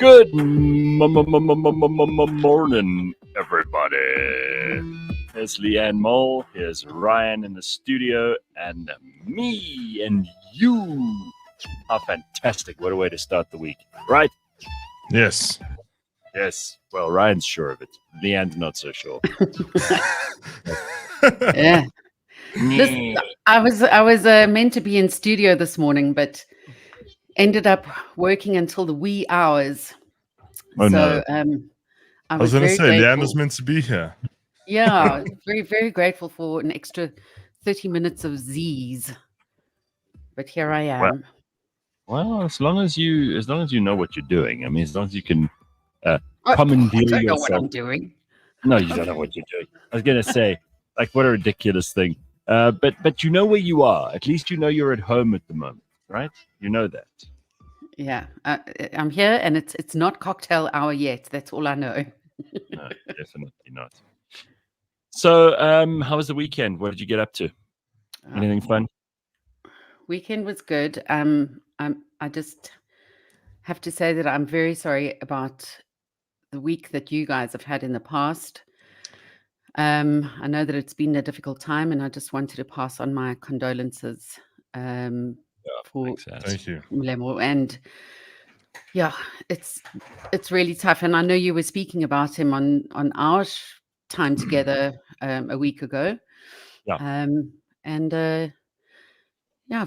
Good morning, everybody. Here's Leigh-Ann Mole, here's Ryan in the studio, and me and you. How fantastic. What a way to start the week, right? Yes. Yes. Well, Ryan's sure of it. Leigh-Ann's not so sure. Yeah. I was meant to be in studio this morning, but ended up working until the wee hours. Oh, no. I was going to say, Leigh-Ann is meant to be here. Yeah, very, very grateful for an extra 30 minutes of Z's. But here I am. Well, as long as you know what you're doing. I mean, as long as you can I commandeer don't know yourself. what I'm doing. No, you don't know what you're doing. I was going to say, like, what a ridiculous thing. But you know where you are. At least you know you're at home at the moment, right? You know that. Yeah, I'm here, and it's not cocktail hour yet. That's all I know. No, definitely not. So, how was the weekend? What did you get up to? Anything fun? Weekend was good. I just have to say that I'm very sorry about the week that you guys have had in the past. I know that it's been a difficult time, and I just wanted to pass on my condolences for Thank you. Malema. And yeah, it's really tough. And I know you were speaking about him on our time together a week ago. Yeah. Yeah,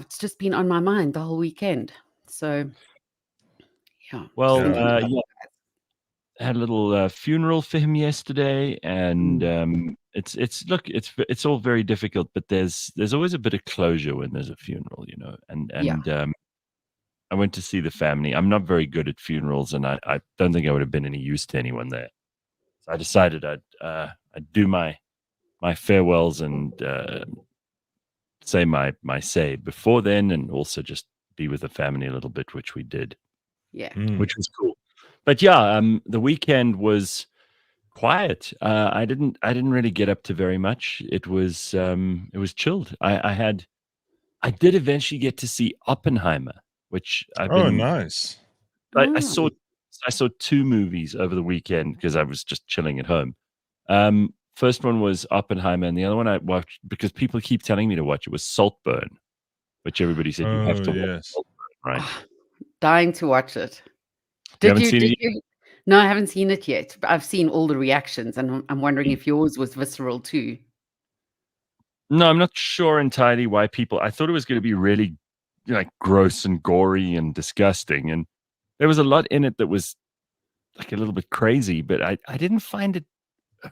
it's just been on my mind the whole weekend. So yeah. Well, I had a little funeral for him yesterday, and it's all very difficult, but there's always a bit of closure when there's a funeral, you know. And I went to see the family. I'm not very good at funerals, and I don't think I would have been any use to anyone there. So I decided I'd do my farewells and say my say before then, and also just be with the family a little bit, which we did. Yeah. Which was cool. But yeah, the weekend was quiet. I didn't really get up to very much. It was chilled. I did eventually get to see Oppenheimer, which nice. I saw 2 movies over the weekend because I was just chilling at home. First one was Oppenheimer, and the other one I watched because people keep telling me to watch it was Saltburn, which everybody said you have to watch. Saltburn, right? Dying to watch it. Did you? No, I haven't seen it yet, but I've seen all the reactions, and I'm wondering if yours was visceral too. No, I'm not sure entirely why people. I thought it was going to be really like gross and gory and disgusting, and there was a lot in it that was like a little bit crazy, but I didn't find it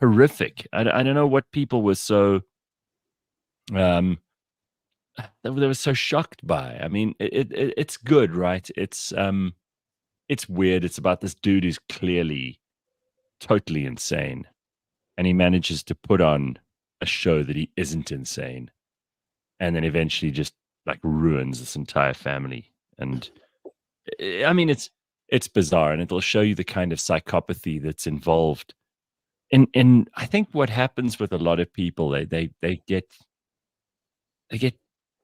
horrific. I don't know what people were so they were so shocked by. I mean, it's good, right? It's weird. It's about this dude who's clearly totally insane, and he manages to put on a show that he isn't insane, and then eventually just like ruins this entire family. And I mean, it's bizarre, and it'll show you the kind of psychopathy that's involved. In I think what happens with a lot of people, they get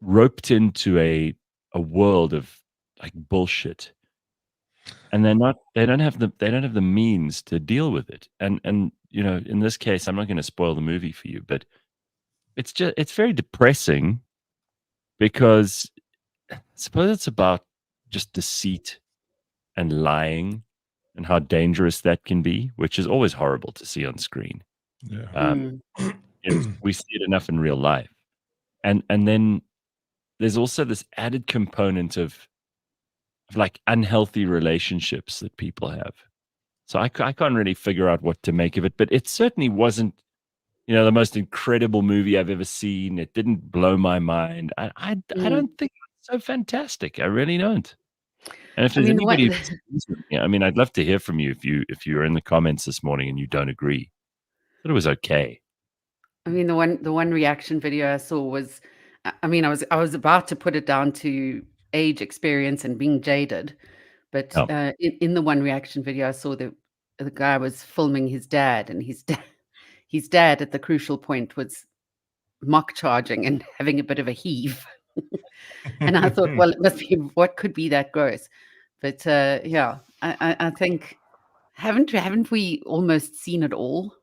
roped into a world of like bullshit, and they don't have the means to deal with it. And you know, in this case, I'm not going to spoil the movie for you, but it's very depressing because I suppose it's about just deceit and lying and how dangerous that can be, which is always horrible to see on screen. Yeah. We see it enough in real life. And then there's also this added component of like unhealthy relationships that people have. So I can't really figure out what to make of it, but it certainly wasn't, you know, the most incredible movie I've ever seen. It didn't blow my mind. I don't think it's so fantastic. I really don't. And if there's anybody, I mean, I'd love to hear from you if you're in the comments this morning and you don't agree. But it was okay. I mean, the one reaction video I saw was, I mean, I was about to put it down to age, experience, and being jaded, but in the one reaction video I saw, the guy was filming his dad, and his dad at the crucial point was mock charging and having a bit of a heave. And I thought, well, it must be, what could be that gross? But yeah, I think haven't we almost seen it all?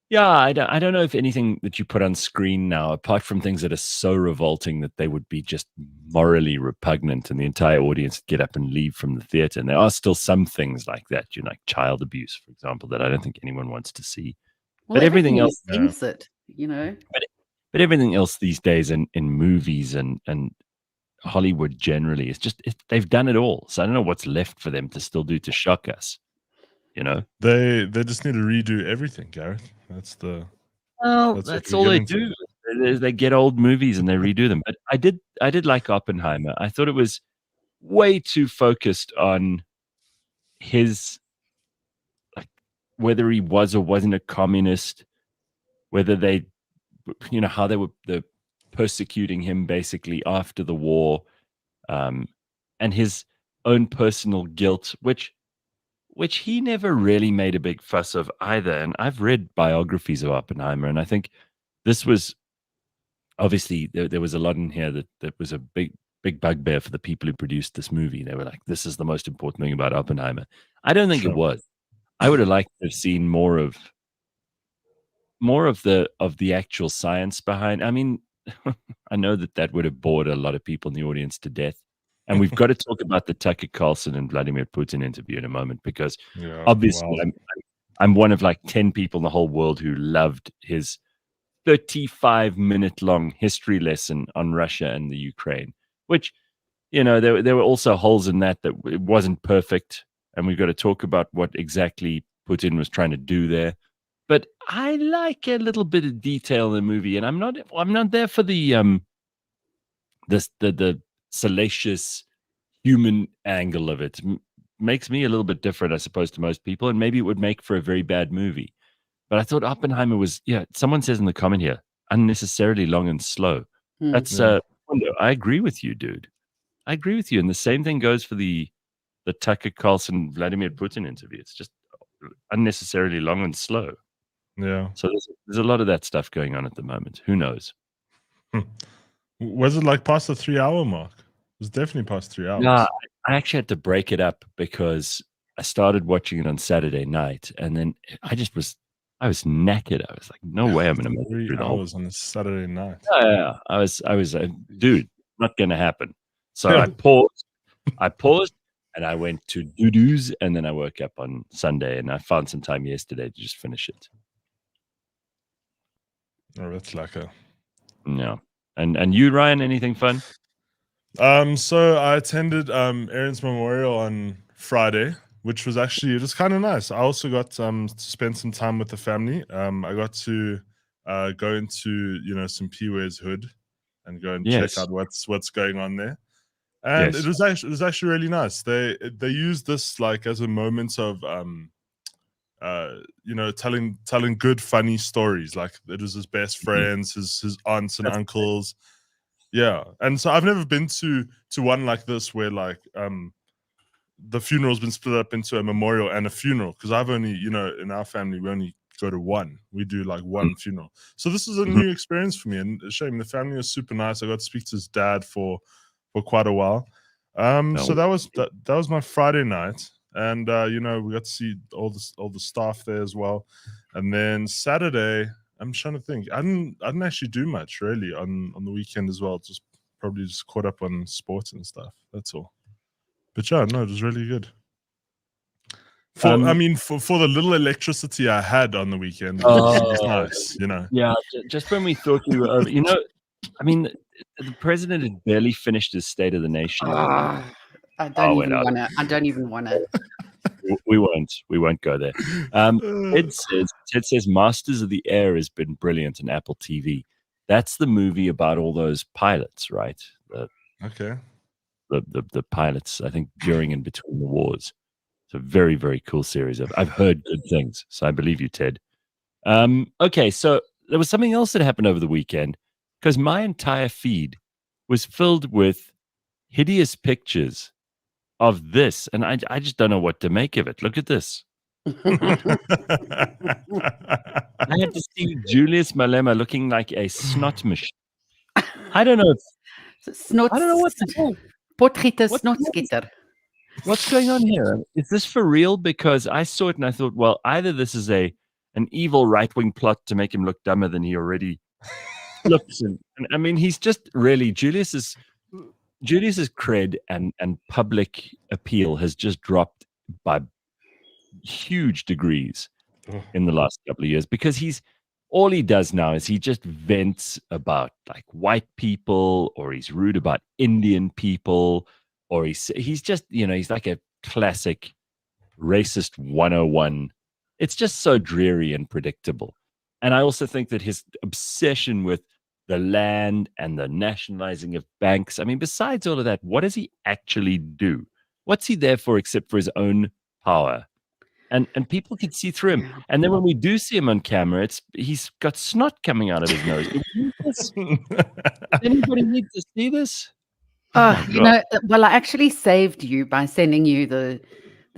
Yeah, I don't know if anything that you put on screen now, apart from things that are so revolting that they would be just morally repugnant and the entire audience would get up and leave from the theater. And there are still some things like that, like child abuse, for example, that I don't think anyone wants to see. Well, but everything else, censored, But everything else these days in movies and Hollywood generally, it's just they've done it all. So I don't know what's left for them to still do to shock us. They just need to redo everything, Gareth. That's all they do. They get old movies and they redo them. But I did like Oppenheimer. I thought it was way too focused on his, like, whether he was or wasn't a communist, whether they, how they were persecuting him basically after the war, and his own personal guilt, which he never really made a big fuss of either. And I've read biographies of Oppenheimer, and I think this was obviously there was a lot in here that was a big bugbear for the people who produced this movie. They were like, this is the most important thing about Oppenheimer. I don't think it was. I would have liked to have seen more of the actual science behind. I mean, I know that would have bored a lot of people in the audience to death. And we've got to talk about the Tucker Carlson and Vladimir Putin interview in a moment, because obviously I'm one of like 10 people in the whole world who loved his 35-minute long history lesson on Russia and the Ukraine, which, there were also holes in that it wasn't perfect. And we've got to talk about what exactly Putin was trying to do there. But I like a little bit of detail in the movie, and I'm not there for the salacious human angle of it. Makes me a little bit different, I suppose, to most people, and maybe it would make for a very bad movie. But I thought Oppenheimer was, someone says in the comment here, unnecessarily long and slow. That's I agree with you, dude. I agree with you. And the same thing goes for the Tucker Carlson Vladimir Putin interview. It's just unnecessarily long and slow. Yeah. So there's a lot of that stuff going on at the moment. Who knows? Was it like past the 3-hour mark? It was definitely past 3 hours. No, I actually had to break it up because I started watching it on Saturday night, and then I was knackered. I was like, no way I'm going to make it through 3 hours on a Saturday night. Yeah. I was dude, not going to happen. So I paused, and I went to doo-doos, and then I woke up on Sunday, and I found some time yesterday to just finish it. Oh, that's lekker. Yeah. And you, Ryan, anything fun? So I attended Aaron's memorial on Friday, which was actually just kind of nice. I also got to spend some time with the family. I got to go into some P-Ware's hood and go and check out what's going on there. And it was actually really nice. They used this like as a moment of telling good funny stories. Like it was his best friends, his aunts and uncles. Yeah. And so I've never been to one like this where like the funeral's been split up into a memorial and a funeral, because I've only, in our family we only go to one. We do like one funeral. So this is a new experience for me, and a shame. The family was super nice. I got to speak to his dad for quite a while. So that was my Friday night. And we got to see all the staff there as well. And then Saturday, I'm trying to think. I didn't actually do much really on the weekend as well. Probably just caught up on sports and stuff. That's all. But yeah, no, it was really good. For the little electricity I had on the weekend, it was nice, Yeah, just when we thought we were over, I mean, the president had barely finished his State of the Nation. I don't even want to. We won't go there. Ted says Masters of the Air has been brilliant on Apple TV. That's the movie about all those pilots, right? Okay. The pilots, I think, during and between the wars. It's a very, very cool series. I've heard good things, so I believe you, Ted. Okay, so there was something else that happened over the weekend, because my entire feed was filled with hideous pictures of this, and I just don't know what to make of it. Look at this. I had to see Julius Malema looking like a snot machine. I don't know. I don't know what to do. Potgiete snotskitter. What's going on here? Is this for real? Because I saw it and I thought, well, either this is an evil right-wing plot to make him look dumber than he already looks, and I mean, he's just really Julius's cred and public appeal has just dropped by huge degrees in the last couple of years, because all he does now is he just vents about like white people, or he's rude about Indian people, or he's just, he's like a classic racist 101. It's just so dreary and predictable. And I also think that his obsession with the land and the nationalizing of banks, I mean, besides all of that, what does he actually do? What's he there for except for his own power? And people can see through him. Yeah. And then when we do see him on camera, he's got snot coming out of his nose. Does anybody need to see this? Oh, well, I actually saved you by sending you the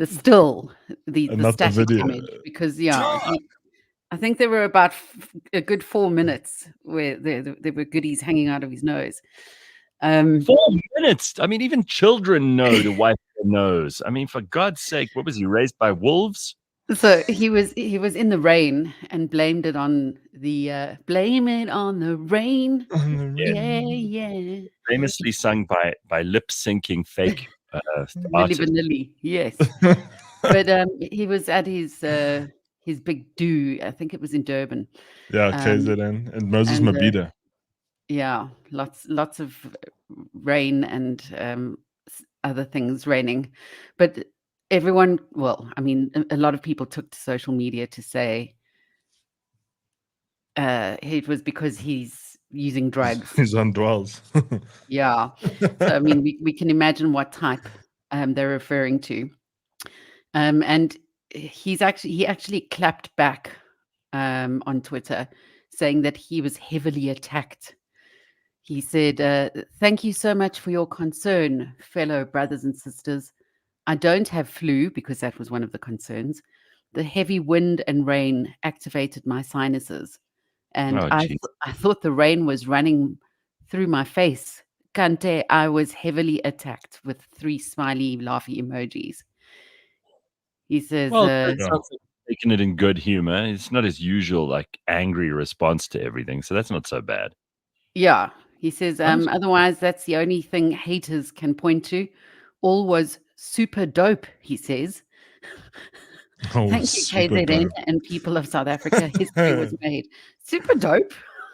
still, the not the static video. image, because I think there were about a good 4 minutes where there were goodies hanging out of his nose. 4 minutes. I mean, even children know to wipe their nose. I mean, for God's sake, what was he, raised by wolves? So he was in the rain and blamed it on the blame it on the rain. Yeah. Famously sung by lip syncing fake Milli artists. Vanilli, yes. But he was at his big do. I think it was in Durban. Yeah, KZN and Moses Mabhida. Yeah, lots of rain and other things raining, but everyone, well, I mean, a lot of people took to social media to say it was because he's using drugs. He's on dwells. Yeah. So I mean, we can imagine what type they're referring to. And he actually clapped back on Twitter, saying that he was heavily attacked. He said, "Thank you so much for your concern, fellow brothers and sisters. I don't have flu," because that was one of the concerns. "The heavy wind and rain activated my sinuses. And I thought the rain was running through my face. Kante, I was heavily attacked," with 3 smiley, laughy emojis. He says, well, it sounds like he's taking it in good humor. It's not his usual, like, angry response to everything. So that's not so bad. yeah. He says, "Otherwise, that's the only thing haters can point to. All was super dope," he says. Oh, "Thank you, KZN and people of South Africa. History was made." Super dope?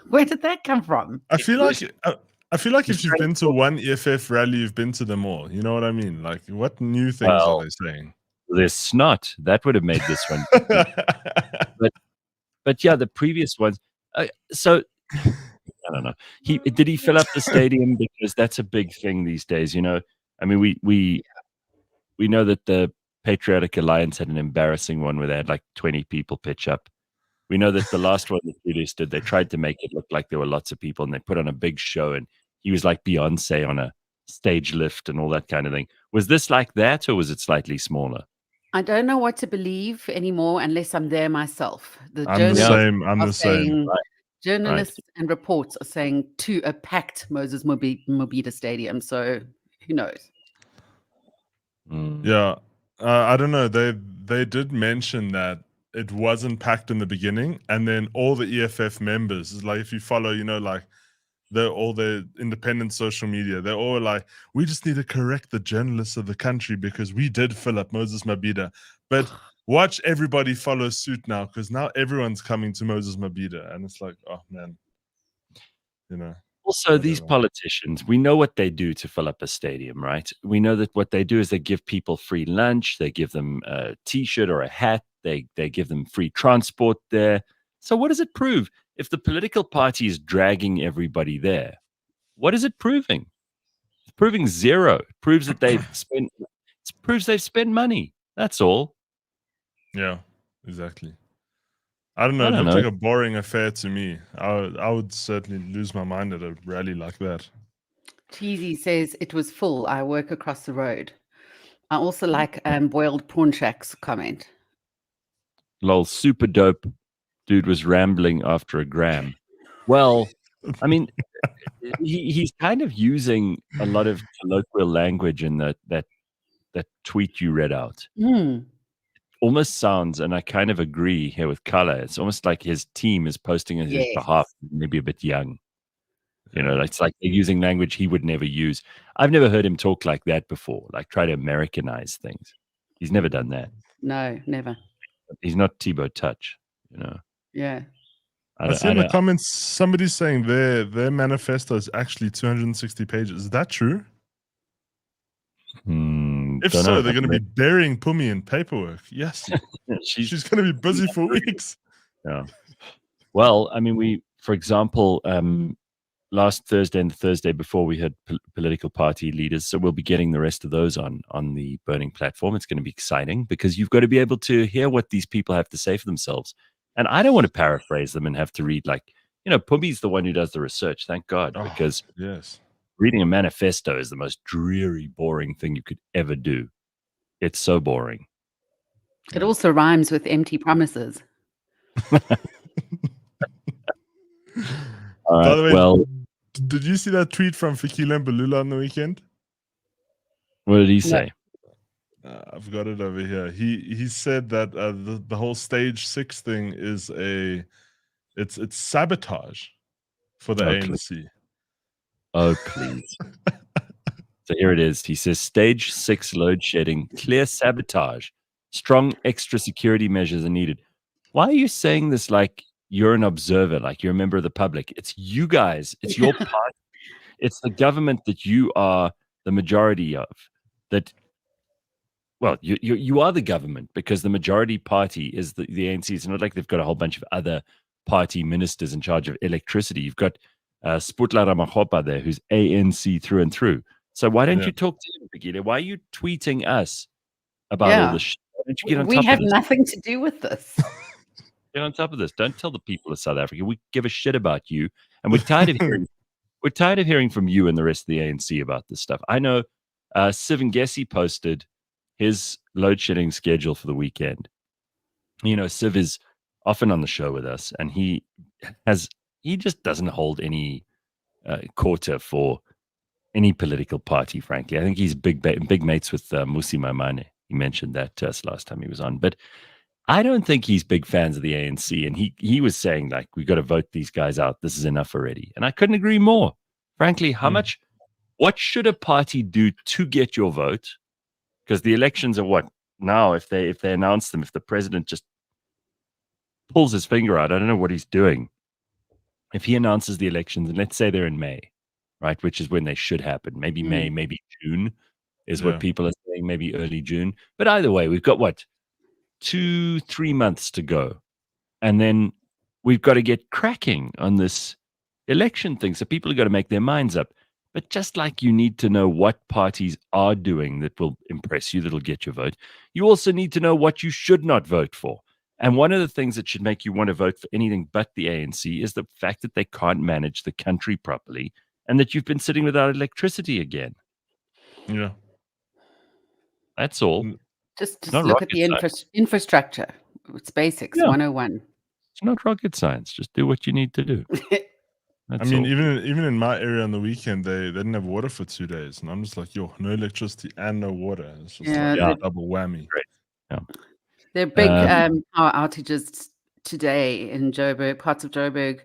Where did that come from? I feel like if you've been to one EFF rally, you've been to them all. You know what I mean? Like, what new things are they saying? There's snot. That would have made this one. but yeah, the previous ones. So I don't know. Did he fill up the stadium? Because that's a big thing these days. I mean, we know that the Patriotic Alliance had an embarrassing one where they had like 20 people pitch up. We know that the last one that Julius did, they tried to make it look like there were lots of people, and they put on a big show, and he was like Beyonce on a stage lift and all that kind of thing. Was this like that, or was it slightly smaller? I don't know what to believe anymore unless I'm there myself. I'm the same. Journalists and reports are saying to a packed Moses Mabhida Stadium. So who knows? Yeah, I don't know. They did mention that it wasn't packed in the beginning, and then all the EFF members, like if you follow, like all the independent social media, they're all like, "We just need to correct the journalists of the country because we did fill up Moses Mabhida." But watch everybody follow suit now, because now everyone's coming to Moses Mabhida, and it's like, oh man, Also, these politicians, we know what they do to fill up a stadium, right? We know that what they do is they give people free lunch, they give them a T-shirt or a hat, they give them free transport there. So what does it prove? If the political party is dragging everybody there, what is it proving? It's proving zero. It proves that they've spent. It proves they've spent money. That's all. Yeah, exactly. I don't know. It looked like a boring affair to me. I would certainly lose my mind at a rally like that. Cheesy says, "It was full. I work across the road." I also like Boiled Prawn Shack's comment. Lol, super dope. Dude was rambling after a gram. Well, I mean, he's kind of using a lot of colloquial language in that tweet you read out. Mm. Almost sounds, and I kind of agree here with Kala, it's almost like his team is posting on his Yes. behalf, maybe a bit young. It's like they're using language he would never use. I've never heard him talk like that before, like try to Americanize things. He's never done that. No, never. He's not Thibaut Touch, Yeah. I see in the comments somebody's saying their manifesto is actually 260 pages. Is that true? If so, they're going to be burying Pumi in paperwork. Yes. She's going to be busy for weeks. Yeah. Well, I mean, for example, last Thursday and the Thursday before, we had political party leaders. So we'll be getting the rest of those on the Burning platform. It's going to be exciting because you've got to be able to hear what these people have to say for themselves. And I don't want to paraphrase them and have to read Pumi's the one who does the research, thank God, because yes, reading a manifesto is the most dreary, boring thing you could ever do. It's so boring. It also rhymes with empty promises. By the way, did you see that tweet from Fikile Mbalula on the weekend? What did he say? I've got it over here. He said that the whole stage 6 thing is it's sabotage for the ANC. Please. Oh, please. So here it is. He says, stage 6 load shedding, clear sabotage. Strong extra security measures are needed. Why are you saying this like you're an observer, like you're a member of the public? It's you guys. It's your party. It's the government that you are the majority of. Well, you are the government because the majority party is the ANC. It's not like they've got a whole bunch of other party ministers in charge of electricity. You've got Sputla Ramagopa there, who's ANC through and through. So why don't you talk to him, Fikile? Why are you tweeting us about all this shit? Why don't you get on top of this? We have nothing to do with this. Get on top of this. Don't tell the people of South Africa. We give a shit about you. And we're tired of hearing from you and the rest of the ANC about this stuff. I know Siv Ngesi posted his load shedding schedule for the weekend. Siv is often on the show with us, and he just doesn't hold any quota for any political party, frankly. I think he's big mates with Musi Maimane. He mentioned that to us last time he was on. But I don't think he's big fans of the ANC. And he was saying, like, we got to vote these guys out. This is enough already. And I couldn't agree more. Frankly, what should a party do to get your vote? Because the elections are what now? If they announce them, if the president just pulls his finger out, I don't know what he's doing. If he announces the elections, and let's say they're in May, right, which is when they should happen, maybe May, maybe June is what people are saying, maybe early June. But either way, we've got 2-3 months to go, and then we've got to get cracking on this election thing. So people have got to make their minds up. But just like you need to know what parties are doing that will impress you, that'll get your vote, you also need to know what you should not vote for. And one of the things that should make you want to vote for anything but the ANC is the fact that they can't manage the country properly and that you've been sitting without electricity again. Yeah. That's all. Just look at the infrastructure. It's basics, 101. It's not rocket science. Just do what you need to do. Even in my area on the weekend, they didn't have water for 2 days, and I'm just like, no electricity and no water. It's just like double whammy. Great. Yeah. There are big power outages today in Joburg, parts of Joburg,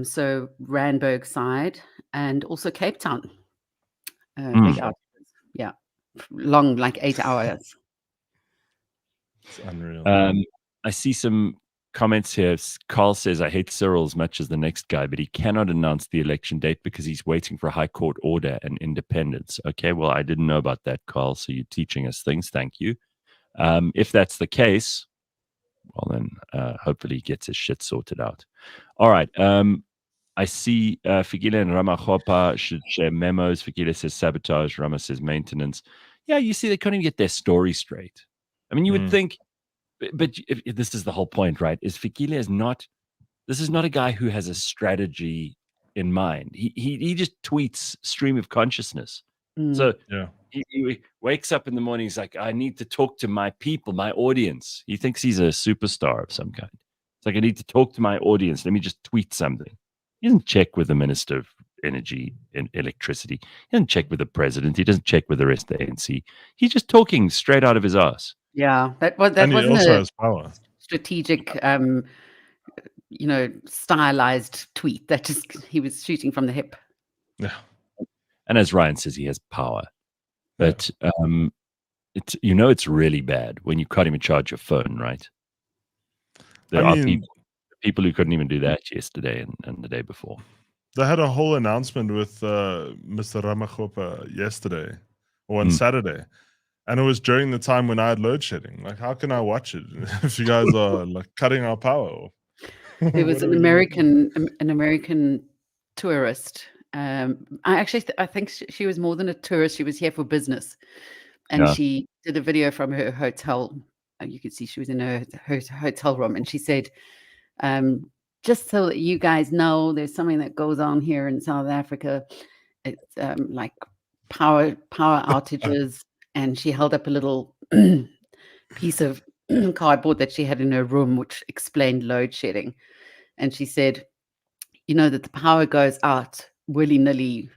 so Randburg side, and also Cape Town. Big outages. Yeah, long, like 8 hours. It's unreal. I see some comments here. Carl says, I hate Cyril as much as the next guy, but he cannot announce the election date because he's waiting for a high court order and independence. Okay, well, I didn't know about that, Carl, so you're teaching us things. Thank you. If that's the case, well, then hopefully he gets his shit sorted out. All right. I see Fikile and Ramagopa should share memos. Fikile says sabotage. Rama says maintenance. Yeah, you see, they couldn't even get their story straight. I mean, you would think, but if this is the whole point, right? Is Fikile this is not a guy who has a strategy in mind. He just tweets stream of consciousness. So he wakes up in the morning. He's like, I need to talk to my people, my audience. He thinks he's a superstar of some kind. It's like, I need to talk to my audience. Let me just tweet something. He doesn't check with the Minister of energy and electricity. He doesn't check with the president. He doesn't check with the rest of the ANC. He's just talking straight out of his ass. Yeah, that And he wasn't also a has power. strategic, stylized tweet. That just he was shooting from the hip. Yeah. And as Ryan says, he has power. Yeah. But it's really bad when you can't even charge your phone, right? There are people who couldn't even do that yesterday and the day before. They had a whole announcement with Mr. Ramaphosa yesterday or on Saturday. And it was during the time when I had load shedding. Like, how can I watch it if you guys are like cutting our power? There was an American tourist. I think she was more than a tourist. She was here for business, and she did a video from her hotel. You could see she was in her hotel room, and she said, "Just so that you guys know, there's something that goes on here in South Africa. It's like power outages." And she held up a little piece of cardboard that she had in her room, which explained load shedding. And she said, that the power goes out willy-nilly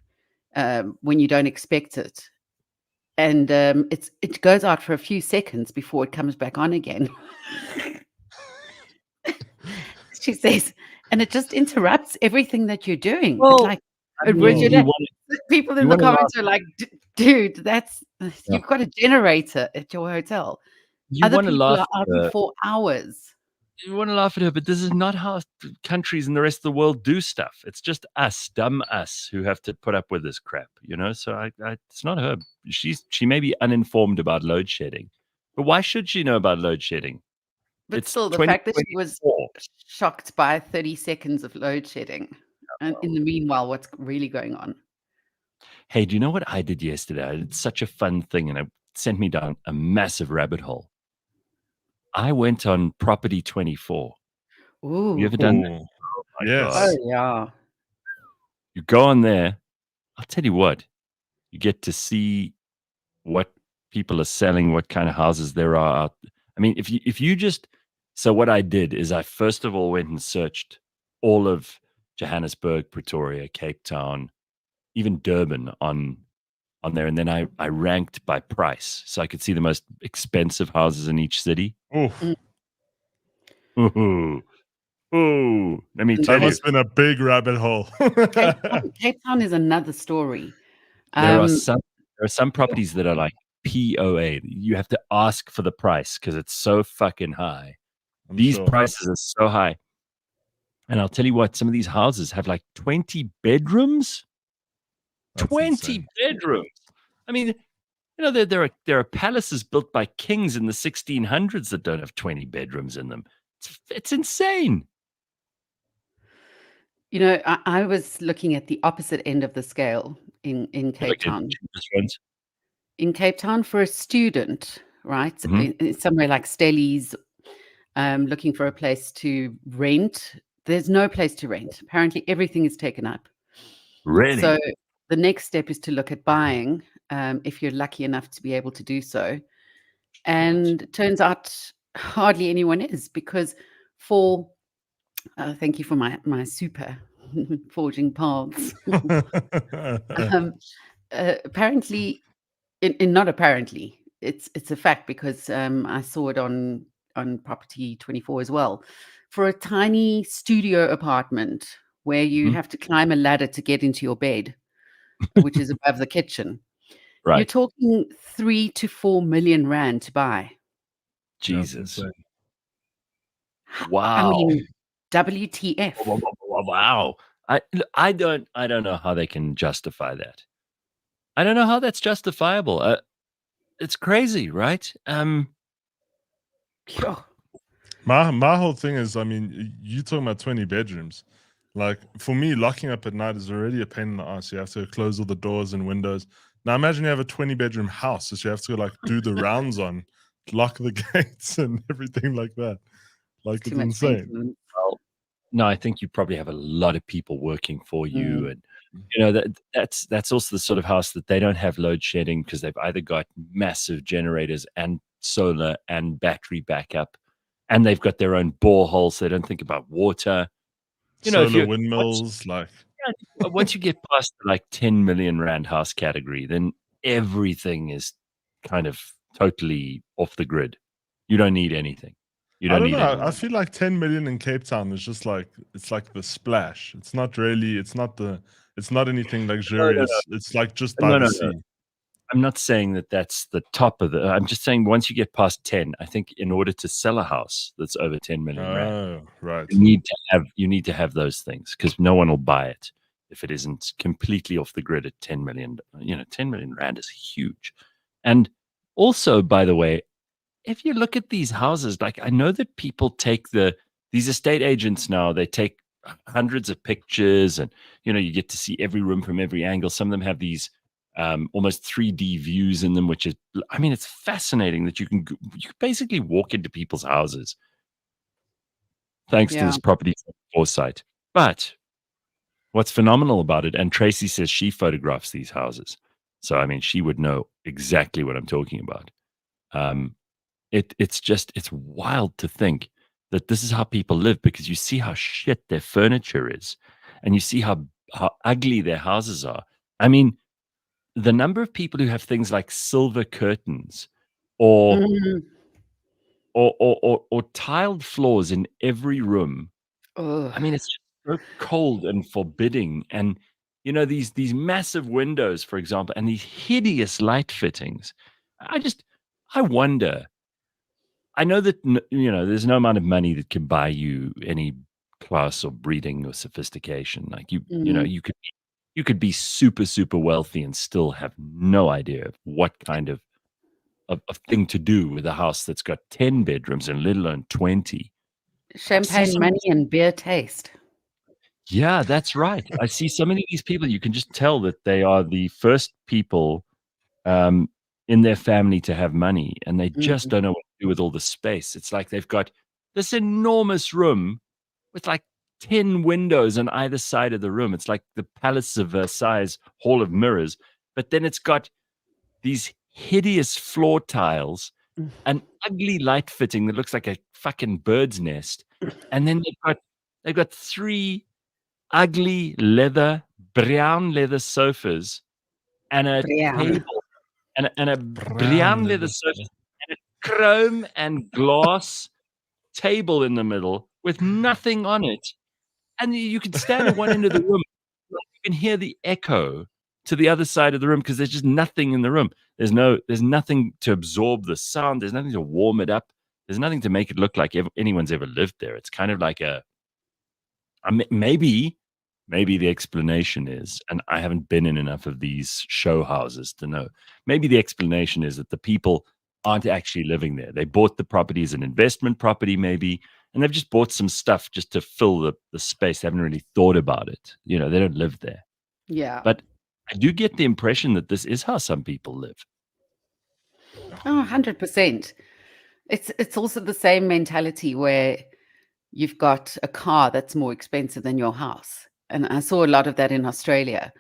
when you don't expect it. And it goes out for a few seconds before it comes back on again. She says, and it just interrupts everything that you're doing. Well, it's like people in the comments are like, dude, you've got a generator at your hotel. Other people are out for hours. You want to laugh at her, but this is not how countries in the rest of the world do stuff. It's just us, dumb us, who have to put up with this crap, So it's not her. She may be uninformed about load shedding, but why should she know about load shedding? But still, the fact that she was shocked by 30 seconds of load shedding, and in the meanwhile, what's really going on? Hey, do you know what I did yesterday? I did such a fun thing, and it sent me down a massive rabbit hole. I went on Property 24. Ooh. You ever done that? Oh, yes. Oh, yeah. You go on there. I'll tell you what. You get to see what people are selling, what kind of houses there are out. I mean, if you just so what I did is I first of all went and searched all of Johannesburg, Pretoria, Cape Town, even Durban on there, and then I ranked by price, so I could see the most expensive houses in each city. Ooh, let me tell you, that must have been a big rabbit hole. Cape Town is another story. There are some properties that are like POA. You have to ask for the price because it's so fucking high. These prices are so high. And I'll tell you what, some of these houses have like 20 bedrooms. That's 20 insane. bedrooms. I mean, there are palaces built by kings in the 1600s that don't have 20 bedrooms in them. It's insane. I was looking at the opposite end of the scale in Cape Town. In Cape Town for a student, right? Mm-hmm. Somewhere like Stellies, looking for a place to rent. There's no place to rent. Apparently everything is taken up. Really? So the next step is to look at buying, if you're lucky enough to be able to do so. And it turns out hardly anyone is, because thank you for my super forging paths. Apparently, not apparently, it's a fact, because I saw it on Property 24 as well. For a tiny studio apartment where you have to climb a ladder to get into your bed, which is above the kitchen, you're talking 3 to 4 million rand to buy. Jesus. Wow. I mean, WTF. Wow. I don't know how they can justify that. I don't know how that's justifiable. It's crazy, right? My whole thing is, I mean, you talking about 20 bedrooms. Like, for me, locking up at night is already a pain in the ass. You have to close all the doors and windows. Now imagine you have a 20-bedroom house that you have to like do the rounds on, lock the gates and everything like that. Like, it's insane. Well, no, I think you probably have a lot of people working for you, and that's also the sort of house that they don't have load shedding because they've either got massive generators and solar and battery backup, and they've got their own borehole, so they don't think about water. Solar windmills, like Once you get past the, like, 10 million rand house category, then everything is kind of totally off the grid. You don't need anything. You I don't don't need know. anything. I feel like 10 million in Cape Town is just like it's like the splash. It's not really. It's not anything No, luxurious. It's like just by no, the no, no. sea. I'm not saying that that's the top of the I'm just saying once you get past 10, I think in order to sell a house that's over 10 million rand, Oh, right. you need to have those things because no one will buy it if it isn't completely off the grid at 10 million. 10 million rand is huge. And also, by the way, if you look at these houses, like I know that people take these estate agents now, they take hundreds of pictures and you get to see every room from every angle. Some of them have these almost 3D views in them, which is, I mean, it's fascinating that you can basically walk into people's houses thanks to Yeah. this property foresight. But what's phenomenal about it, and Tracy says she photographs these houses, so I mean, she would know exactly what I'm talking about. It's wild to think that this is how people live because you see how shit their furniture is, and you see how ugly their houses are. I mean, the number of people who have things like silver curtains or Mm. or tiled floors in every room. Ugh. I mean, it's just so cold and forbidding, and these massive windows, for example, and these hideous light fittings. I wonder. I know that there's no amount of money that can buy you any class or breeding or sophistication. Like Mm. you could be super super wealthy and still have no idea of what kind of thing to do with a house that's got 10 bedrooms and let alone 20. I see Champagne some money and beer taste. Yeah, that's right. I see so many of these people, you can just tell that they are the first people, um, in their family to have money, and they just Mm. don't know what to do with all the space. It's like they've got this enormous room with, like, 10 windows on either side of the room. It's like the Palace of Versailles Hall of Mirrors, but then it's got these hideous floor tiles, Mm. an ugly light fitting that looks like a fucking bird's nest, and then they've got 3 ugly brown leather sofas and a Brown. table and a brown Brown leather leather. sofa and a chrome and glass table in the middle with nothing on it. And you can stand at one end of the room, like, you can hear the echo to the other side of the room because there's just nothing in the room. There's nothing to absorb the sound. There's nothing to warm it up. There's nothing to make it look like anyone's ever lived there. It's kind of like maybe the explanation is, and I haven't been in enough of these show houses to know, maybe the explanation is that the people aren't actually living there. They bought the property as an investment property, maybe, and they've just bought some stuff just to fill the space. They haven't really thought about it. They don't live there. Yeah. But I do get the impression that this is how some people live. Oh, 100%. It's also the same mentality where you've got a car that's more expensive than your house. And I saw a lot of that in Australia.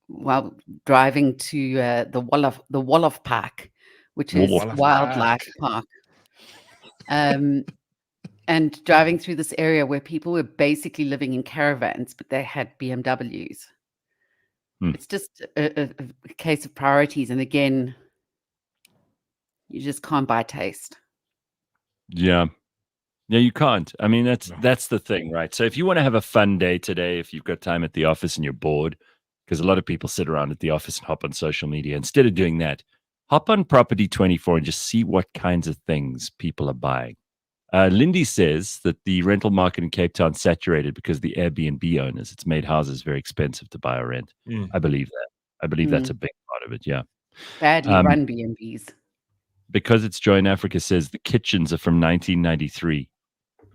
While driving to the Wolof Park, which is Wolof Wolof wildlife park. And driving through this area where people were basically living in caravans, but they had BMWs. Hmm. It's just a case of priorities. And again, you just can't buy taste. Yeah. Yeah, you can't. I mean, No. that's the thing, right? So if you want to have a fun day today, if you've got time at the office and you're bored, because a lot of people sit around at the office and hop on social media. Instead of doing that, hop on Property 24 and just see what kinds of things people are buying. Lindy says that the rental market in Cape Town saturated because the Airbnb owners, it's made houses very expensive to buy or rent. Mm. I believe that. I believe that's a big part of it, yeah. Badly run B&Bs. Because it's Joy in Africa says the kitchens are from 1993.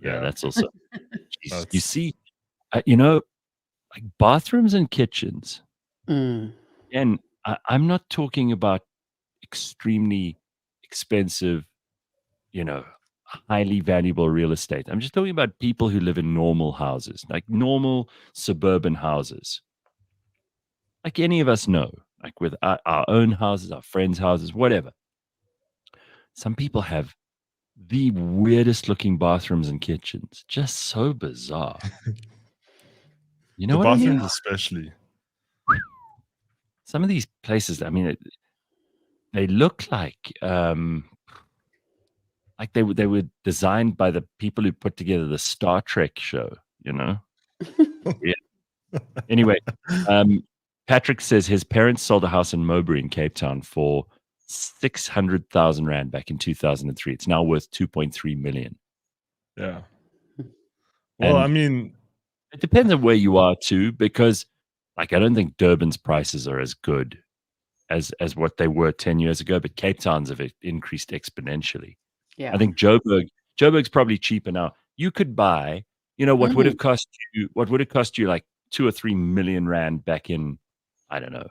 Yeah, Yeah. that's also. You That's- see, like bathrooms and kitchens. Mm. And I'm not talking about extremely expensive, highly valuable real estate. I'm just talking about people who live in normal houses, like normal suburban houses, like any of us know, like with our own houses, our friends' houses, whatever. Some people have the weirdest looking bathrooms and kitchens, just so bizarre. You know The what I mean? bathrooms especially. Some of these places, I mean, they look like they were designed by the people who put together the Star Trek show, you know? Yeah. Anyway, Patrick says his parents sold a house in Mowbray in Cape Town for 600,000 Rand back in 2003. It's now worth 2.3 million. Yeah. Well, And I mean, it depends on where you are too, because like I don't think Durban's prices are as good as what they were 10 years ago, but Cape Town's have increased exponentially. Yeah. I think Joburg's probably cheaper now. You could buy, what would have cost you like 2 or 3 million Rand back in, I don't know,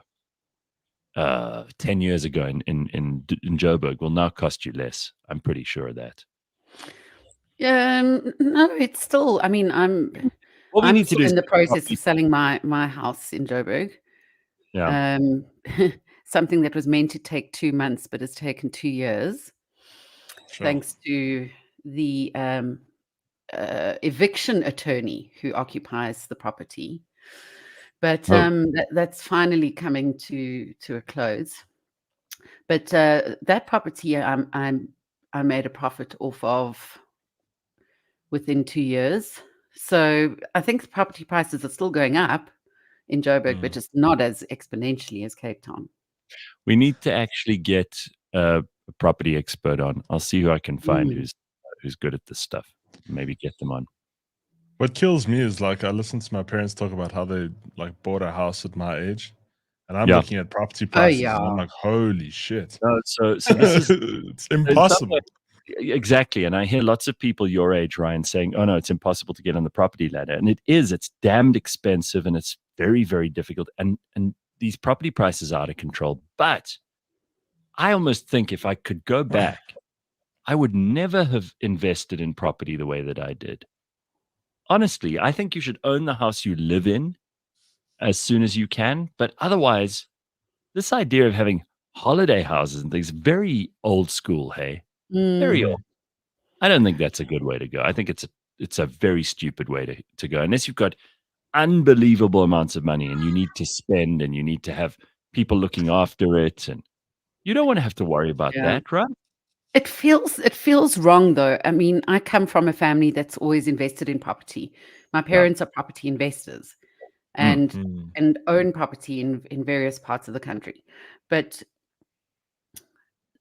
10 years ago in Joburg will now cost you less. I'm pretty sure of that. No, it's still. I mean, What we I'm need to still do in is the process of selling my house in Joburg. yeah. Something that was meant to take 2 months, but has taken 2 years, sure. thanks to the eviction attorney who occupies the property. But that's finally coming to a close. But that property, I made a profit off of within 2 years. So I think the property prices are still going up in Joburg, but just not as exponentially as Cape Town. We need to actually get a property expert on. I'll see who I can find who's good at this stuff. Maybe get them on. What kills me is like I listen to my parents talk about how they like bought a house at my age, and I'm looking at property prices, and I'm like, holy shit! So this is it's impossible. Exactly, and I hear lots of people your age, Ryan, saying, "Oh no, it's impossible to get on the property ladder," and it is. It's damned expensive, and it's very, very difficult. And these property prices are out of control. But I almost think if I could go back, I would never have invested in property the way that I did. Honestly, I think you should own the house you live in as soon as you can. But otherwise, this idea of having holiday houses and things, very old school, hey? Very old. I don't think that's a good way to go. I think it's a very stupid way to go. Unless you've got unbelievable amounts of money and you need to spend and you need to have people looking after it. And you don't want to have to worry about that, right? It feels wrong though. I mean, I come from a family that's always invested in property. My parents are property investors and own property in various parts of the country.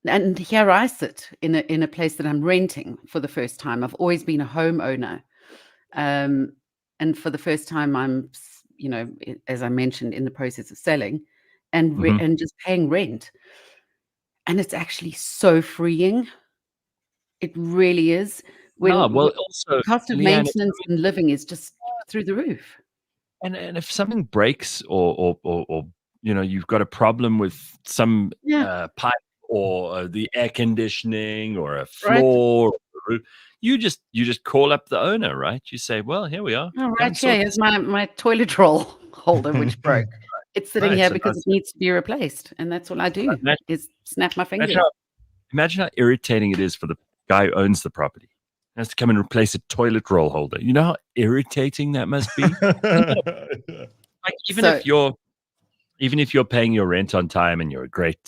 And here I sit in a place that I'm renting for the first time. I've always been a homeowner. And for the first time I'm, as I mentioned, in the process of selling and just paying rent. And it's actually so freeing. It really is. Also, the cost of Leigh-Ann, maintenance and living is just through the roof. and if something breaks or you've got a problem with some pipe or the air conditioning or a floor, or a roof, you just call up the owner, right? You say, "Well, here we are. Oh, right here, here's my toilet roll holder which broke. It's sitting here because it needs to be replaced, and that's all I do is snap my fingers." Imagine how irritating it is for the guy who owns the property. He has to come and replace a toilet roll holder. You know how irritating that must be? Like even if you're paying your rent on time and you're a great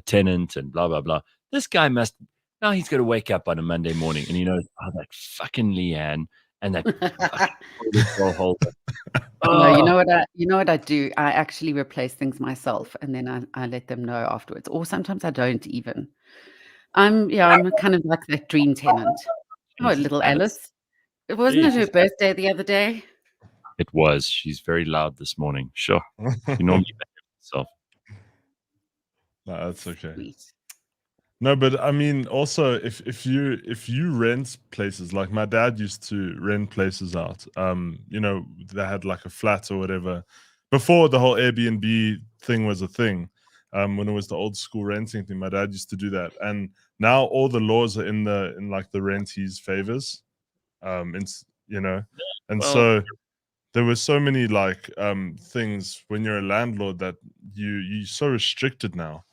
tenant and blah, blah, blah, this guy now he's got to wake up on a Monday morning and that fucking Leigh-Ann and that fucking toilet roll holder. No, you know what I do? I actually replace things myself and then I let them know afterwards. Or sometimes I don't even. I'm kind of like that dream tenant. Oh, little Alice. Wasn't it her birthday the other day? It was. She's very loud this morning. Sure. You normally behave yourself. No, that's okay. Sweet. No, but I mean, also if you rent places, like my dad used to rent places out. They had like a flat or whatever before the whole Airbnb thing was a thing. When it was the old school renting thing, my dad used to do that, and now all the laws are in like the rentees' favors. So there were so many like things when you're a landlord that you're so restricted now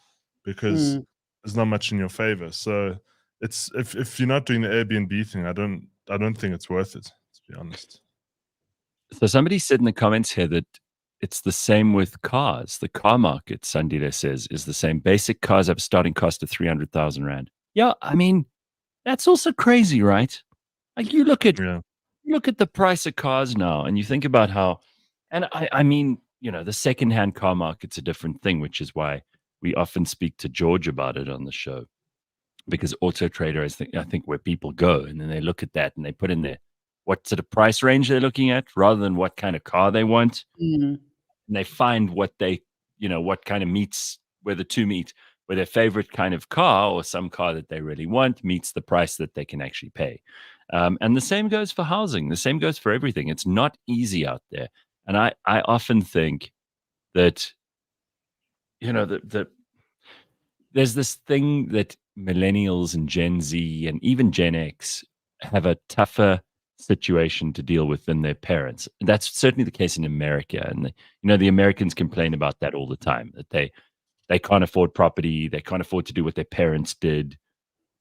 because there's not much in your favor. So it's if you're not doing the Airbnb thing, I don't think it's worth it, to be honest. So somebody said in the comments here that it's the same with cars. The car market, Sandile says, is the same. Basic cars have a starting cost of 300,000 Rand. Yeah, I mean, that's also crazy, right? Like you look at Yeah. the price of cars now and you think about how, and I mean, the secondhand car market's a different thing, which is why we often speak to George about it on the show. Because Auto Trader is, I think, where people go and then they look at that and they put in there what sort of price range they're looking at rather than what kind of car they want. Mm. And they find what they, what kind of meets where the two meet, where their favorite kind of car or some car that they really want meets the price that they can actually pay. And the same goes for housing. The same goes for everything. It's not easy out there. And I often think that, there's this thing that millennials and Gen Z and even Gen X have a tougher situation to deal with than their parents. That's certainly the case in America. And the Americans complain about that all the time, that they can't afford property, they can't afford to do what their parents did.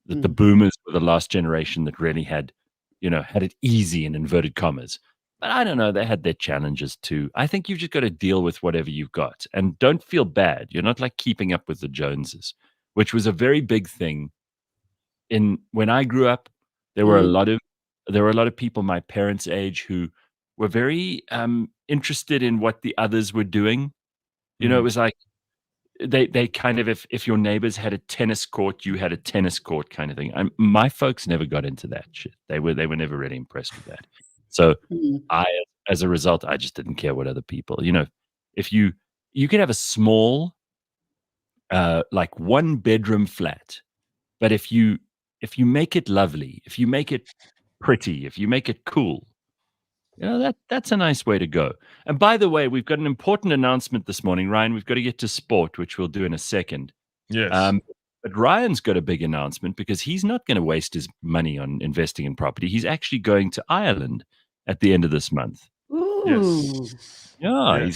That the boomers were the last generation that really had it easy in inverted commas. But I don't know, they had their challenges too. I think you've just got to deal with whatever you've got and don't feel bad. You're not like keeping up with the Joneses, which was a very big thing when I grew up. There were a lot of people my parents' age who were very interested in what the others were doing. It was like they kind of, if your neighbors had a tennis court, you had a tennis court kind of thing. My folks never got into that shit. They were never really impressed with that. So as a result, I just didn't care what other people. If you could have a small, like 1-bedroom flat, but if you make it lovely, if you make it pretty, if you make it cool, that's a nice way to go. And by the way, we've got an important announcement this morning, Ryan. We've got to get to sport, which we'll do in a second. Yes. But Ryan's got a big announcement because he's not going to waste his money on investing in property. He's actually going to Ireland at the end of this month. Ooh. Yes. Yeah, Yes.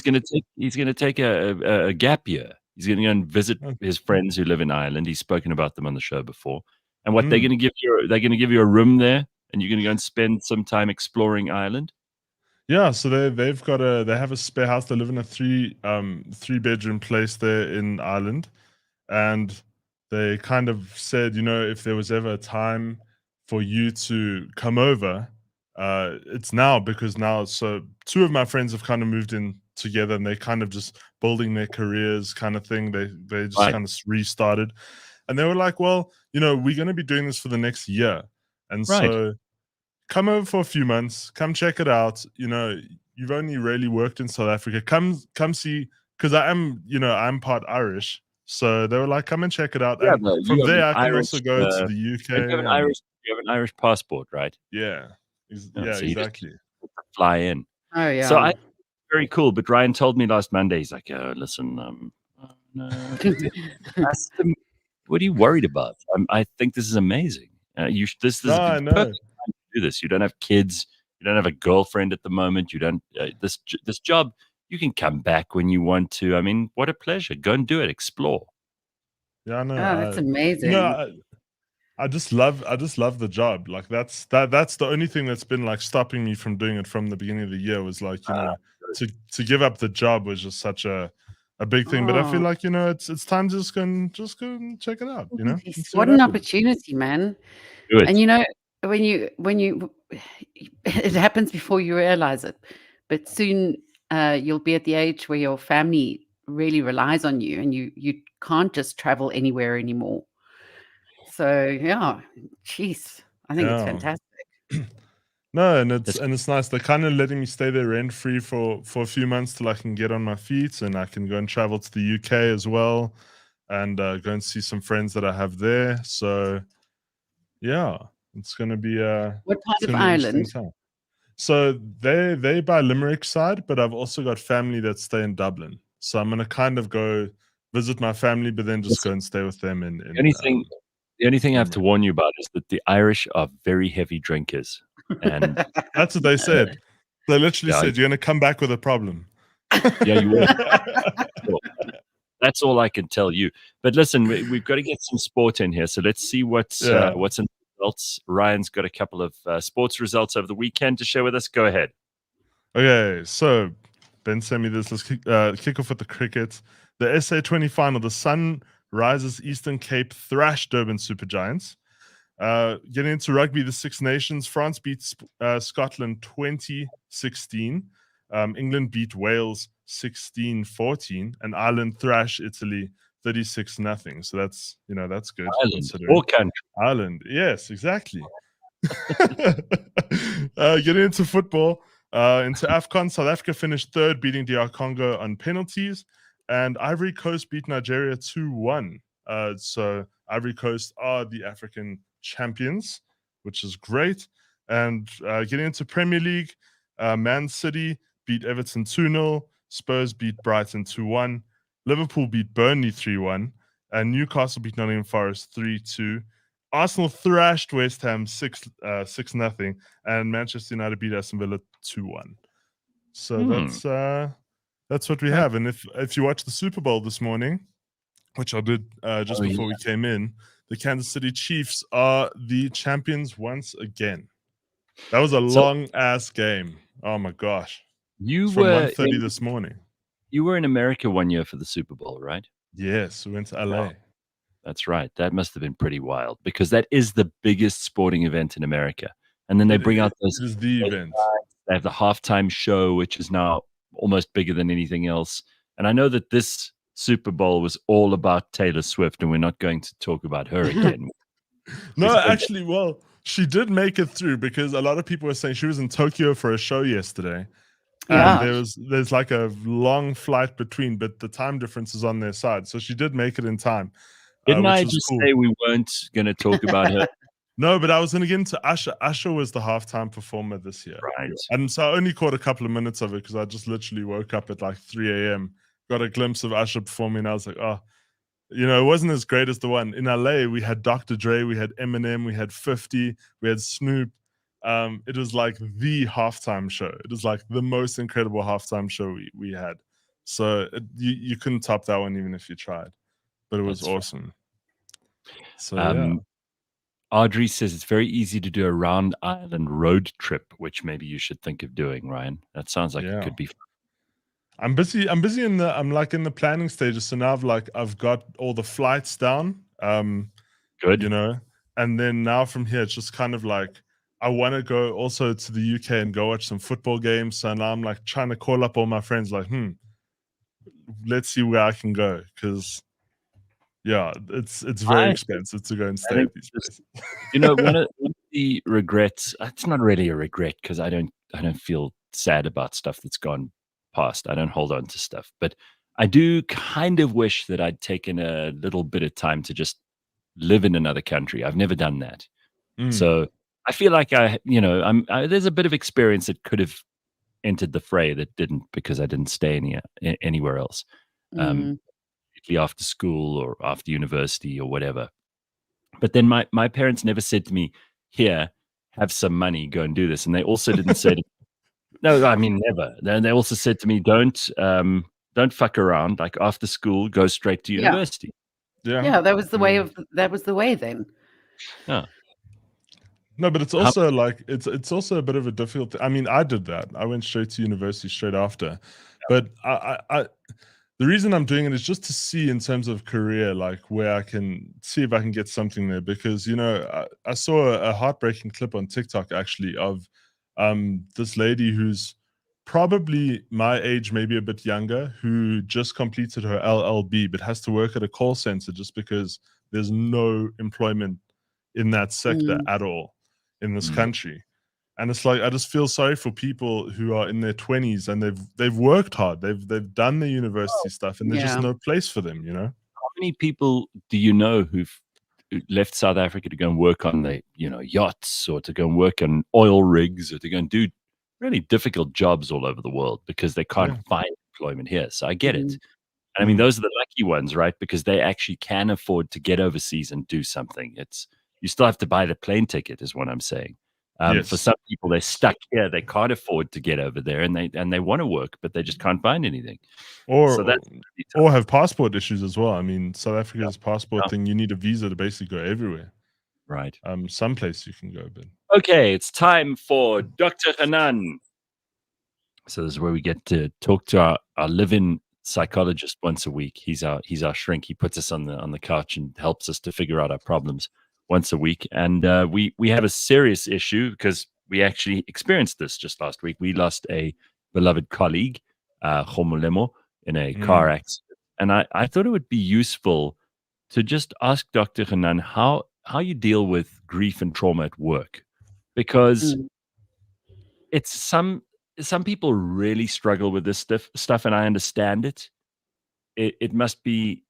he's going to take a gap year. He's going to go and visit his friends who live in Ireland. He's spoken about them on the show before. And what they're going to give you, they're going to give you a room there, and you're going to go and spend some time exploring Ireland. Yeah, so they have a spare house. They live in a three-bedroom place there in Ireland, and they kind of said, if there was ever a time for you to come over, it's now, because now, so two of my friends have kind of moved in together and they kind of just building their careers kind of thing. They just kind of restarted, and they were like, well, we're going to be doing this for the next year, and so come over for a few months, come check it out. You've only really worked in South Africa. Come see, because I'm part Irish. So they were like, come and check it out. Yeah, and from there, I can also go to the UK. You have an Irish passport, right? Yeah. Yeah, so exactly. Fly in. Oh, yeah. So very cool. But Ryan told me last Monday, he's like, listen, no. What are you worried about? I think this is amazing. This is a perfect time to do this. You don't have kids. You don't have a girlfriend at the moment. You don't. This job, you can come back when you want to. I mean, what a pleasure. Go and do it. Explore. Yeah, I know. Oh, that's amazing. I just love the job. Like that's the only thing that's been like stopping me from doing it from the beginning of the year, was like, to give up the job was just such a big thing. But I feel like, it's time to just go and check it out, What an opportunity, man. Do it. And when you it happens before you realize it, but soon you'll be at the age where your family really relies on you, and you can't just travel anywhere anymore. So yeah, jeez, I think it's fantastic. No, and it's nice. They're kind of letting me stay there rent free for a few months till I can get on my feet, and I can go and travel to the UK as well, and go and see some friends that I have there. So yeah, it's going to be what part of Ireland? So they by Limerick side, but I've also got family that stay in Dublin. So I'm going to kind of go visit my family, but then just go and stay with them. The only thing I have to warn you about is that the Irish are very heavy drinkers. And that's what they said. They literally said, you're going to come back with a problem. Yeah, you will. That's all I can tell you. But listen, we've got to get some sport in here. So let's see what's in the results. Ryan's got a couple of sports results over the weekend to share with us. Go ahead. Okay, so Ben sent me this. Let's kick off with the cricket. The SA20 final. The Sunrisers Eastern Cape thrashed Durban Supergiants. Getting into rugby, the Six Nations. France beat Scotland 2016. England beat Wales 16-14, and Ireland thrashed Italy 36-0. So that's good. Ireland, or country. Ireland, yes, exactly. Getting into football, into AFCON, South Africa finished third, beating DR Congo on penalties, and Ivory Coast beat Nigeria 2-1. So Ivory Coast are the African champions, which is great. And getting into Premier League, Man City beat Everton 2-0, Spurs beat Brighton 2-1, Liverpool beat Burnley 3-1, and Newcastle beat Nottingham Forest 3-2. Arsenal thrashed West Ham 6-0, and Manchester United beat Aston Villa 2-1. So that's what we have. And if you watch the Super Bowl this morning, which I did just before we came in, the Kansas City Chiefs are the champions once again. That was a long ass game. Oh my gosh! You from were 1:30 this morning. You were in America one year for the Super Bowl, right? Yes, we went to LA. Wow. That's right. That must have been pretty wild because that is the biggest sporting event in America. And then they bring out those. It is the event. They have the halftime show, which is now almost bigger than anything else. And I know that this Super Bowl was all about Taylor Swift, and we're not going to talk about her again. No, actually, well, she did make it through because a lot of people were saying she was in Tokyo for a show yesterday. Yeah. And there's like a long flight between, but the time difference is on their side. So she did make it in time. Didn't I just say we weren't going to talk about her? No, but I was going to get into Usher. Usher was the halftime performer this year. Right. And so I only caught a couple of minutes of it because I just literally woke up at like 3 a.m., got a glimpse of Usher performing, and I was like, oh, it wasn't as great as the one. In LA, we had Dr. Dre, we had Eminem, we had 50, we had Snoop. It was like the halftime show. It was like the most incredible halftime show we had. So you couldn't top that one even if you tried. But it was awesome. So yeah. Audrey says it's very easy to do a round island road trip, which maybe you should think of doing, Ryan. That sounds like it could be fun. I'm busy I'm in the planning stages. So now I've got all the flights down. Good. And then now from here it's just kind of like I want to go also to the UK and go watch some football games. So now I'm like trying to call up all my friends like, let's see where I can go, because it's very expensive to go and stay at these places. One of the regrets, it's not really a regret because I don't feel sad about stuff that's gone past. I don't hold on to stuff, but I do kind of wish that I'd taken a little bit of time to just live in another country. I've never done that. So I feel like there's a bit of experience that could have entered the fray that didn't, because I didn't stay anywhere else. After school or after university or whatever. But then my parents never said to me, here, have some money, go and do this. And they also didn't say no, I mean, never. Then they also said to me, don't fuck around. Like after school, go straight to university. Yeah, that was the way then. Yeah. No, but it's also it's also a bit of a difficult. I mean, I did that. I went straight to university straight after. But I the reason I'm doing it is just to see in terms of career, like where I can see if I can get something there. Because, I saw a heartbreaking clip on TikTok actually of this lady who's probably my age, maybe a bit younger, who just completed her LLB, but has to work at a call center just because there's no employment in that sector at all in this country. And it's like I just feel sorry for people who are in their 20s and they've worked hard, they've done the university stuff, and there's just no place for them. How many people do you know who've left South Africa to go and work on the yachts, or to go and work on oil rigs, or to go and do really difficult jobs all over the world because they can't find employment here? So I get it. And I mean, those are the lucky ones, right? Because they actually can afford to get overseas and do something. You still have to buy the plane ticket, is what I'm saying. For some people, they're stuck here. They can't afford to get over there, and they want to work, but they just can't find anything. Or have passport issues as well. I mean, South Africa's passport thing, you need a visa to basically go everywhere. Right. Some place you can go, but okay, it's time for Dr. Hanan. So this is where we get to talk to our live-in psychologist once a week. He's our shrink. He puts us on the couch and helps us to figure out our problems once a week. And we have a serious issue because we actually experienced this just last week. We lost a beloved colleague, Khomolemo, in a car accident. And I thought it would be useful to just ask Dr. Hanan how you deal with grief and trauma at work, because Mm. it's some people really struggle with this stuff, and I understand it. It must be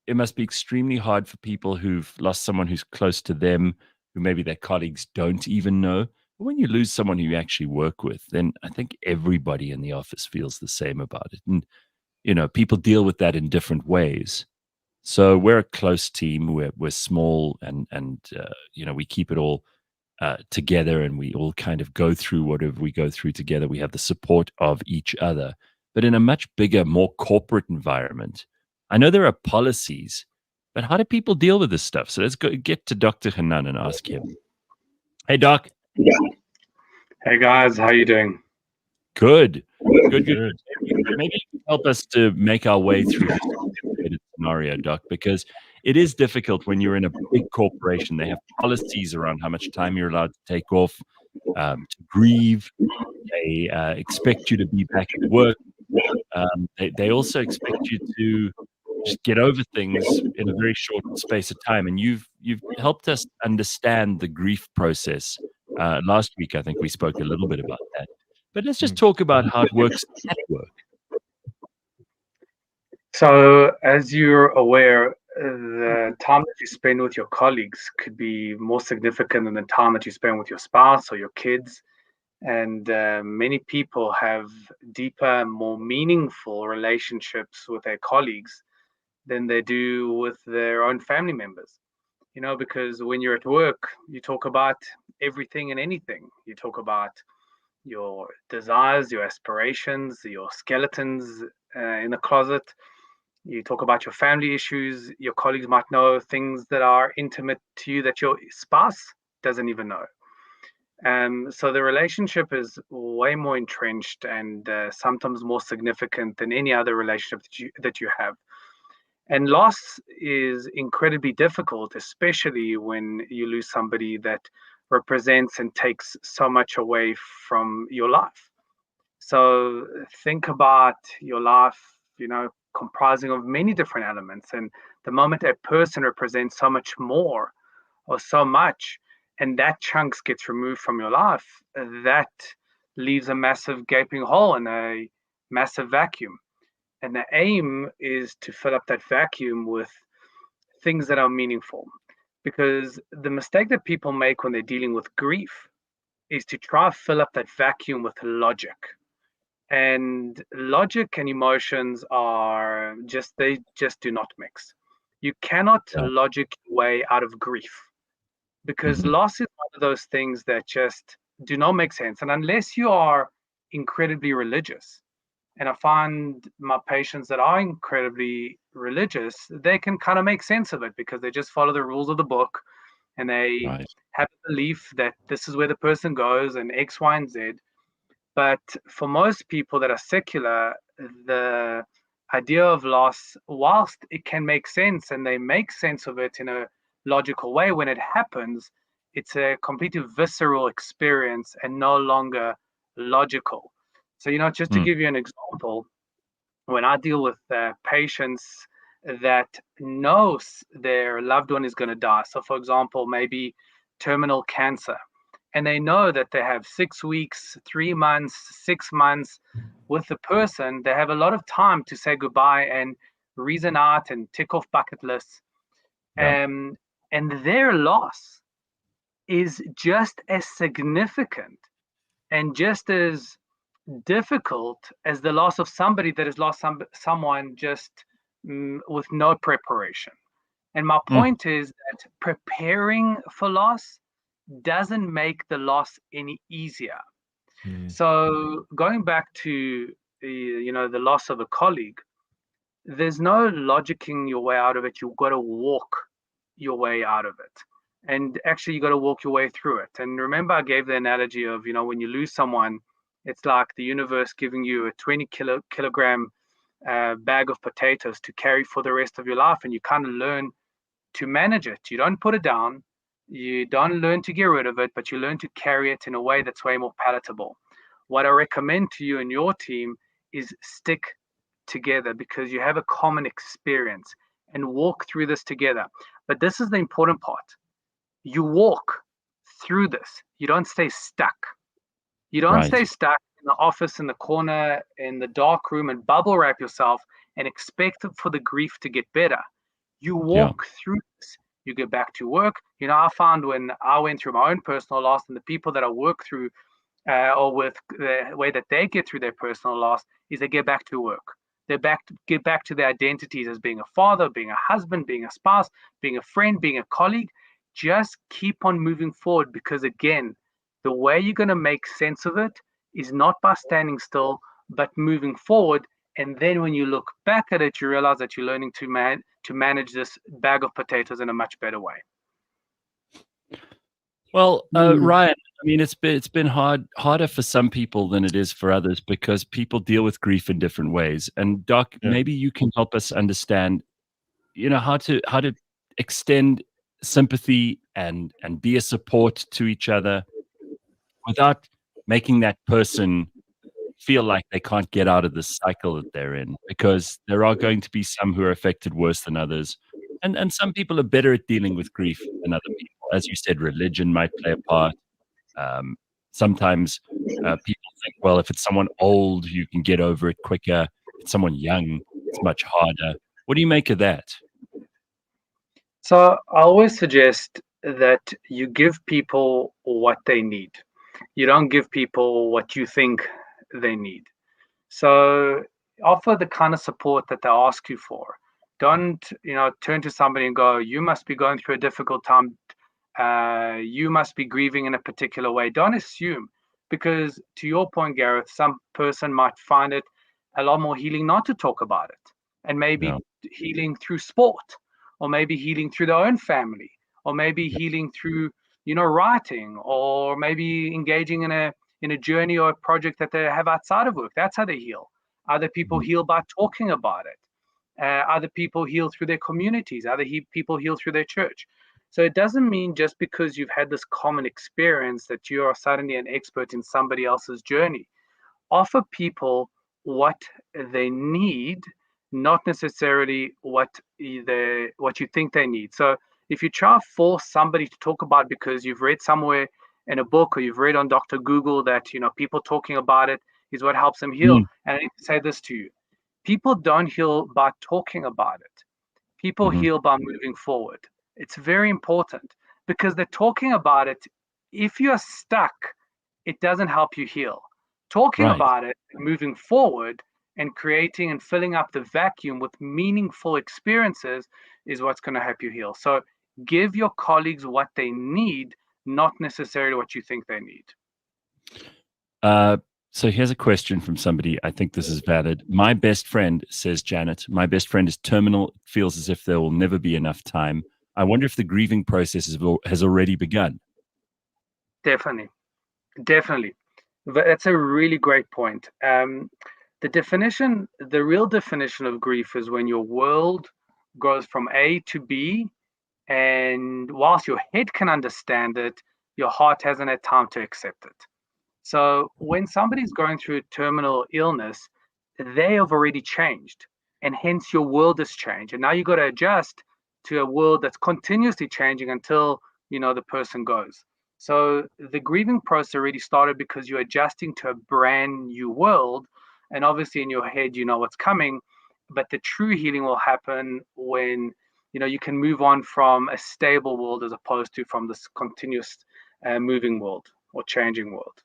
extremely hard for people who've lost someone who's close to them, who maybe their colleagues don't even know. But when you lose someone who you actually work with, then I think everybody in the office feels the same about it. And people deal with that in different ways. So we're a close team. We're small, and we keep it all together, and we all kind of go through whatever we go through together. We have the support of each other. But in a much bigger, more corporate environment, I know there are policies, but how do people deal with this stuff? So let's get to Dr. Hanan and ask him. Hey, Doc. Hey, guys. How you doing? Good. Good. Maybe you can help us to make our way through this complicated scenario, Doc, because it is difficult when you're in a big corporation. They have policies around how much time you're allowed to take off to grieve. They expect you to be back at work. They also expect you to just get over things in a very short space of time. And you've helped us understand the grief process. Last week, I think we spoke a little bit about that. But let's just talk about how it works at work. So, as you're aware, the time that you spend with your colleagues could be more significant than the time that you spend with your spouse or your kids. And many people have deeper, more meaningful relationships with their colleagues than they do with their own family members. Because when you're at work, you talk about everything and anything. You talk about your desires, your aspirations, your skeletons in the closet. You talk about your family issues. Your colleagues might know things that are intimate to you that your spouse doesn't even know. So the relationship is way more entrenched and sometimes more significant than any other relationship that you have. And loss is incredibly difficult, especially when you lose somebody that represents and takes so much away from your life. So think about your life, comprising of many different elements. And the moment a person represents so much more or so much, and that chunks gets removed from your life, that leaves a massive gaping hole and a massive vacuum. And the aim is to fill up that vacuum with things that are meaningful. Because the mistake that people make when they're dealing with grief is to try to fill up that vacuum with logic. And logic and emotions they just do not mix. You cannot logic your way out of grief, because loss is one of those things that just do not make sense. And unless you are incredibly religious, and I find my patients that are incredibly religious, they can kind of make sense of it because they just follow the rules of the book, and they have a belief that this is where the person goes and X, Y, and Z. But for most people that are secular, the idea of loss, whilst it can make sense and they make sense of it in a logical way, when it happens, it's a completely visceral experience and no longer logical. So, just to give you an example, when I deal with patients that knows their loved one is going to die, so for example, maybe terminal cancer, and they know that they have 6 weeks, 3 months, 6 months with the person, they have a lot of time to say goodbye and reason out and tick off bucket lists. And their loss is just as significant and just as difficult as the loss of somebody that has lost someone just with no preparation. And my point is that preparing for loss doesn't make the loss any easier. So going back to the loss of a colleague, there's no logicking your way out of it. You've got to walk your way out of it. And actually, you got to walk your way through it. And remember, I gave the analogy of, when you lose someone, It's like the universe giving you a 20 kilogram bag of potatoes to carry for the rest of your life, and you kind of learn to manage it. You don't put it down, you don't learn to get rid of it, but you learn to carry it in a way that's way more palatable. What I recommend to you and your team is stick together, because you have a common experience, and walk through this together. But this is the important part. You walk through this. You don't stay stuck. You don't stay stuck in the office, in the corner, in the dark room, and bubble wrap yourself and expect for the grief to get better. You walk through this. You get back to work. I found when I went through my own personal loss, and the people that I work through or with, the way that they get through their personal loss is they get back to work. They get back to their identities as being a father, being a husband, being a spouse, being a friend, being a colleague. Just keep on moving forward, because again, the way you're going to make sense of it is not by standing still, but moving forward. And then when you look back at it, you realize that you're learning to manage this bag of potatoes in a much better way. Well, Ryan, I mean, it's been harder for some people than it is for others, because people deal with grief in different ways. And Doc, maybe you can help us understand, how to extend sympathy and be a support to each other without making that person feel like they can't get out of the cycle that they're in, because there are going to be some who are affected worse than others. And some people are better at dealing with grief than other people. As you said, religion might play a part. Sometimes people think, well, if it's someone old, you can get over it quicker. If it's someone young, it's much harder. What do you make of that? So I always suggest that you give people what they need. You don't give people what you think they need. So offer the kind of support that they ask you for. Don't, turn to somebody and go, you must be going through a difficult time. You must be grieving in a particular way. Don't assume, because to your point, Gareth, some person might find it a lot more healing not to talk about it, and maybe healing through sport, or maybe healing through their own family, or maybe healing through, writing, or maybe engaging in a journey or a project that they have outside of work. That's how they heal. Other people heal by talking about it. Other people heal through their communities. Other people heal through their church. So it doesn't mean just because you've had this common experience that you are suddenly an expert in somebody else's journey. Offer people what they need, not necessarily what you think they need. So if you try to force somebody to talk about because you've read somewhere in a book, or you've read on Dr. Google that people talking about it is what helps them heal. And I need to say this to you: people don't heal by talking about it. People heal by moving forward. It's very important, because they're talking about it. If you're stuck, it doesn't help you heal. Talking about it, moving forward, and creating and filling up the vacuum with meaningful experiences is what's going to help you heal. So give your colleagues what they need, not necessarily what you think they need. So here's a question from somebody. I think this is valid. My best friend, says Janet, my best friend is terminal, feels as if there will never be enough time. I wonder if the grieving process has already begun. Definitely. That's a really great point. The real definition of grief is when your world goes from A to B, and whilst your head can understand it, your heart hasn't had time to accept it. So when somebody's going through a terminal illness, they have already changed, and hence your world has changed. And now you've got to adjust to a world that's continuously changing until, the person goes. So the grieving process already started because you're adjusting to a brand new world. And obviously in your head, you know what's coming, but the true healing will happen when, you can move on from a stable world as opposed to from this continuous moving world or changing world.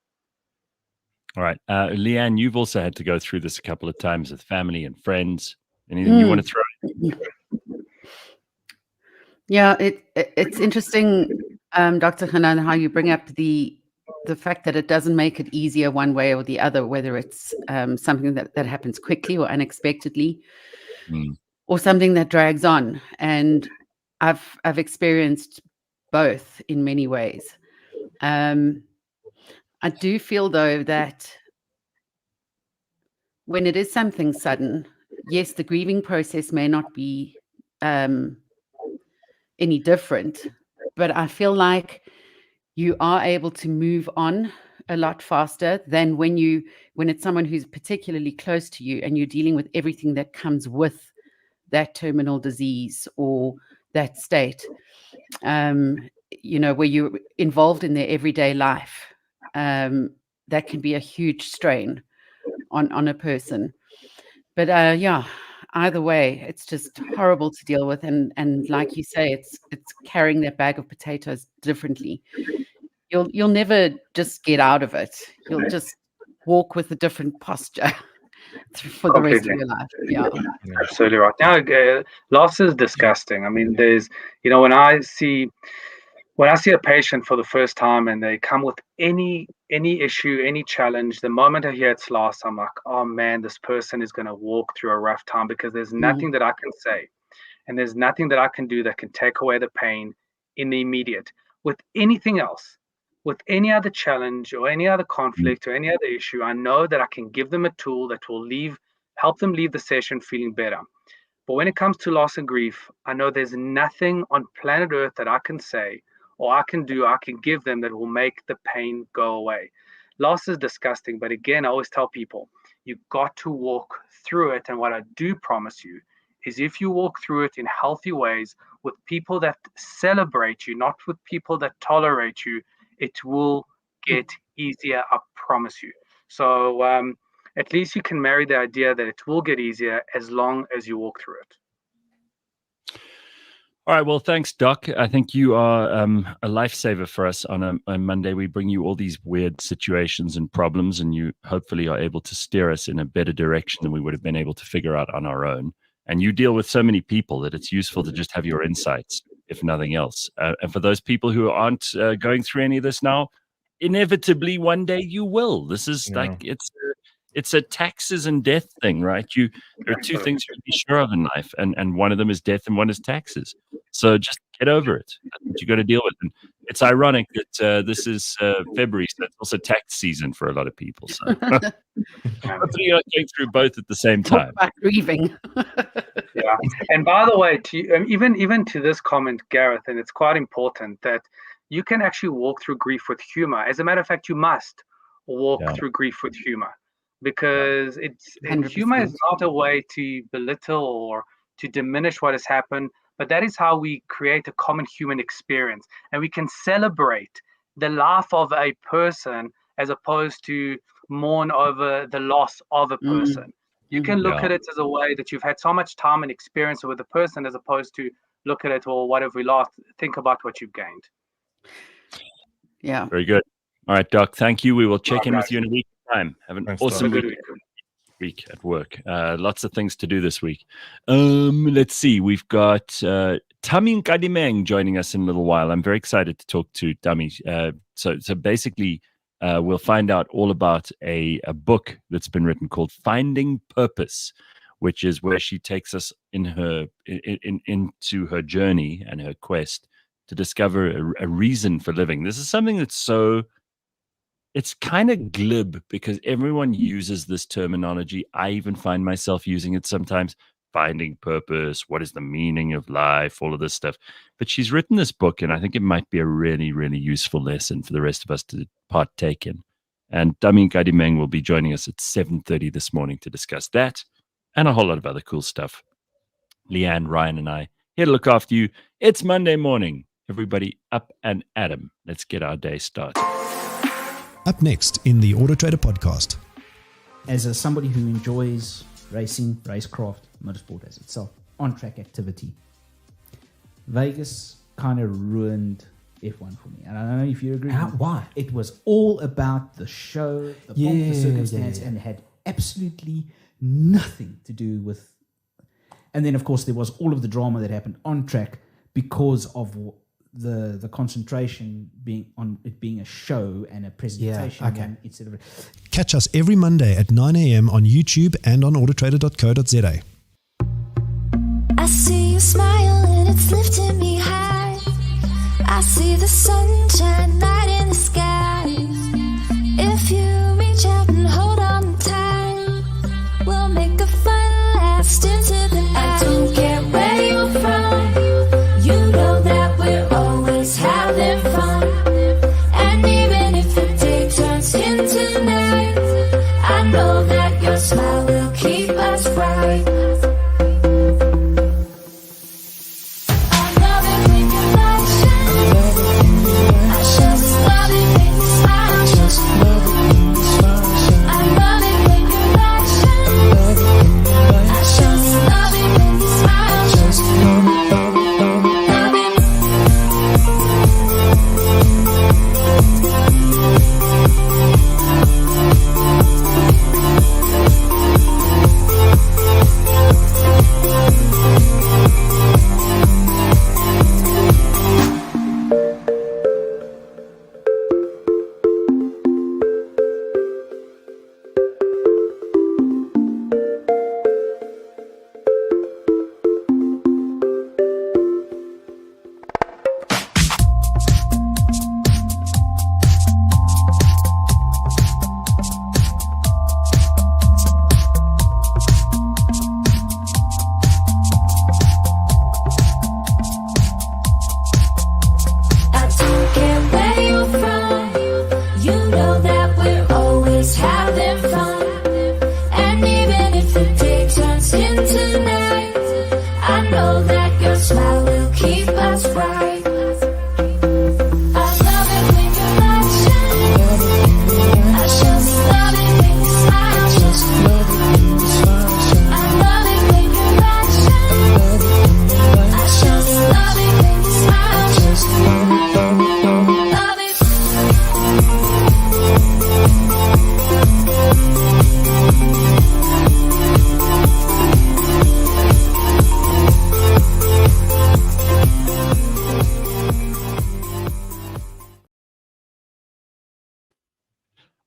All right. Leigh-Ann, you've also had to go through this a couple of times with family and friends. Anything you want to throw in? Yeah, it's interesting, Dr. Hanan, how you bring up the fact that it doesn't make it easier one way or the other, whether it's something that happens quickly or unexpectedly, or something that drags on. And I've experienced both in many ways. I do feel, though, that when it is something sudden, yes, the grieving process may not be any different, but I feel like you are able to move on a lot faster than when it's someone who's particularly close to you and you're dealing with everything that comes with that terminal disease or that state, where you're involved in their everyday life. That can be a huge strain on a person. But either way, it's just horrible to deal with. And like you say, it's carrying that bag of potatoes differently. You'll never just get out of it. You'll just walk with a different posture for the rest of your life. Yeah. Absolutely right. Now, loss is disgusting. I mean, there's, when I see a patient for the first time and they come with any issue, any challenge, the moment I hear it's loss, I'm like, oh man, this person is going to walk through a rough time, because there's nothing that I can say and there's nothing that I can do that can take away the pain in the immediate. With anything else, with any other challenge or any other conflict or any other issue, I know that I can give them a tool that will help them leave the session feeling better. But when it comes to loss and grief, I know there's nothing on planet Earth that I can say or I can give them that will make the pain go away. Loss is disgusting, but again, I always tell people, you've got to walk through it. And what I do promise you is, if you walk through it in healthy ways with people that celebrate you, not with people that tolerate you, it will get easier, I promise you. So at least you can marry the idea that it will get easier as long as you walk through it. All right. Well, thanks, Doc. I think you are a lifesaver for us on a Monday. We bring you all these weird situations and problems, and you hopefully are able to steer us in a better direction than we would have been able to figure out on our own. And you deal with so many people that it's useful to just have your insights, if nothing else. And for those people who aren't going through any of this now, inevitably one day you will. This is like it's a taxes and death thing, right? There are two things you can be sure of in life, and one of them is death and one is taxes. So just get over it. That's what you got to deal with. And it's ironic that this is February, so it's also tax season for a lot of people. So hopefully you're going through both at the same time. Grieving. Yeah. And by the way, even to this comment, Gareth, and it's quite important that you can actually walk through grief with humor. As a matter of fact, you must walk through grief with humor, because humor is not a way to belittle or to diminish what has happened, but that is how we create a common human experience, and we can celebrate the life of a person as opposed to mourn over the loss of a person. You can look at it as a way that you've had so much time and experience with a person, as opposed to look at it, well, what have we lost? Think about what you've gained. Yeah. Very good. All right, Doc. Thank you. We will check in with you in a week's time. Have an awesome week at work. Lots of things to do this week. Let's see. We've got Thami Nkadimeng joining us in a little while. I'm very excited to talk to Thami. So basically, we'll find out all about a book that's been written called Finding Purpose, which is where she takes us into her journey and her quest to discover a reason for living. This is something that's it's kind of glib because everyone uses this terminology. I even find myself using it sometimes. Finding purpose, what is the meaning of life, all of this stuff. But she's written this book, and I think it might be a really, really useful lesson for the rest of us to partake in. And Thami Nkadimeng will be joining us at 7:30 this morning to discuss that and a whole lot of other cool stuff. Leigh-Ann, Ryan, and I here to look after you. It's Monday morning. Everybody up and at 'em. Let's get our day started. Up next in the Auto Trader podcast. As somebody who enjoys racing, racecraft, motorsport as itself, on-track activity, Vegas kind of ruined F1 for me. And I don't know if you agree. Why? It was all about the show, the pomp, the circumstance, and it had absolutely nothing to do with... And then, of course, there was all of the drama that happened on track because of the concentration being on it being a show and a presentation. Instead of Catch us every Monday at 9 a.m. on YouTube and on autotrader.co.za. I see you smile and it's lifting me high. I see the sunshine light in the sky. If you reach out and hold on tight,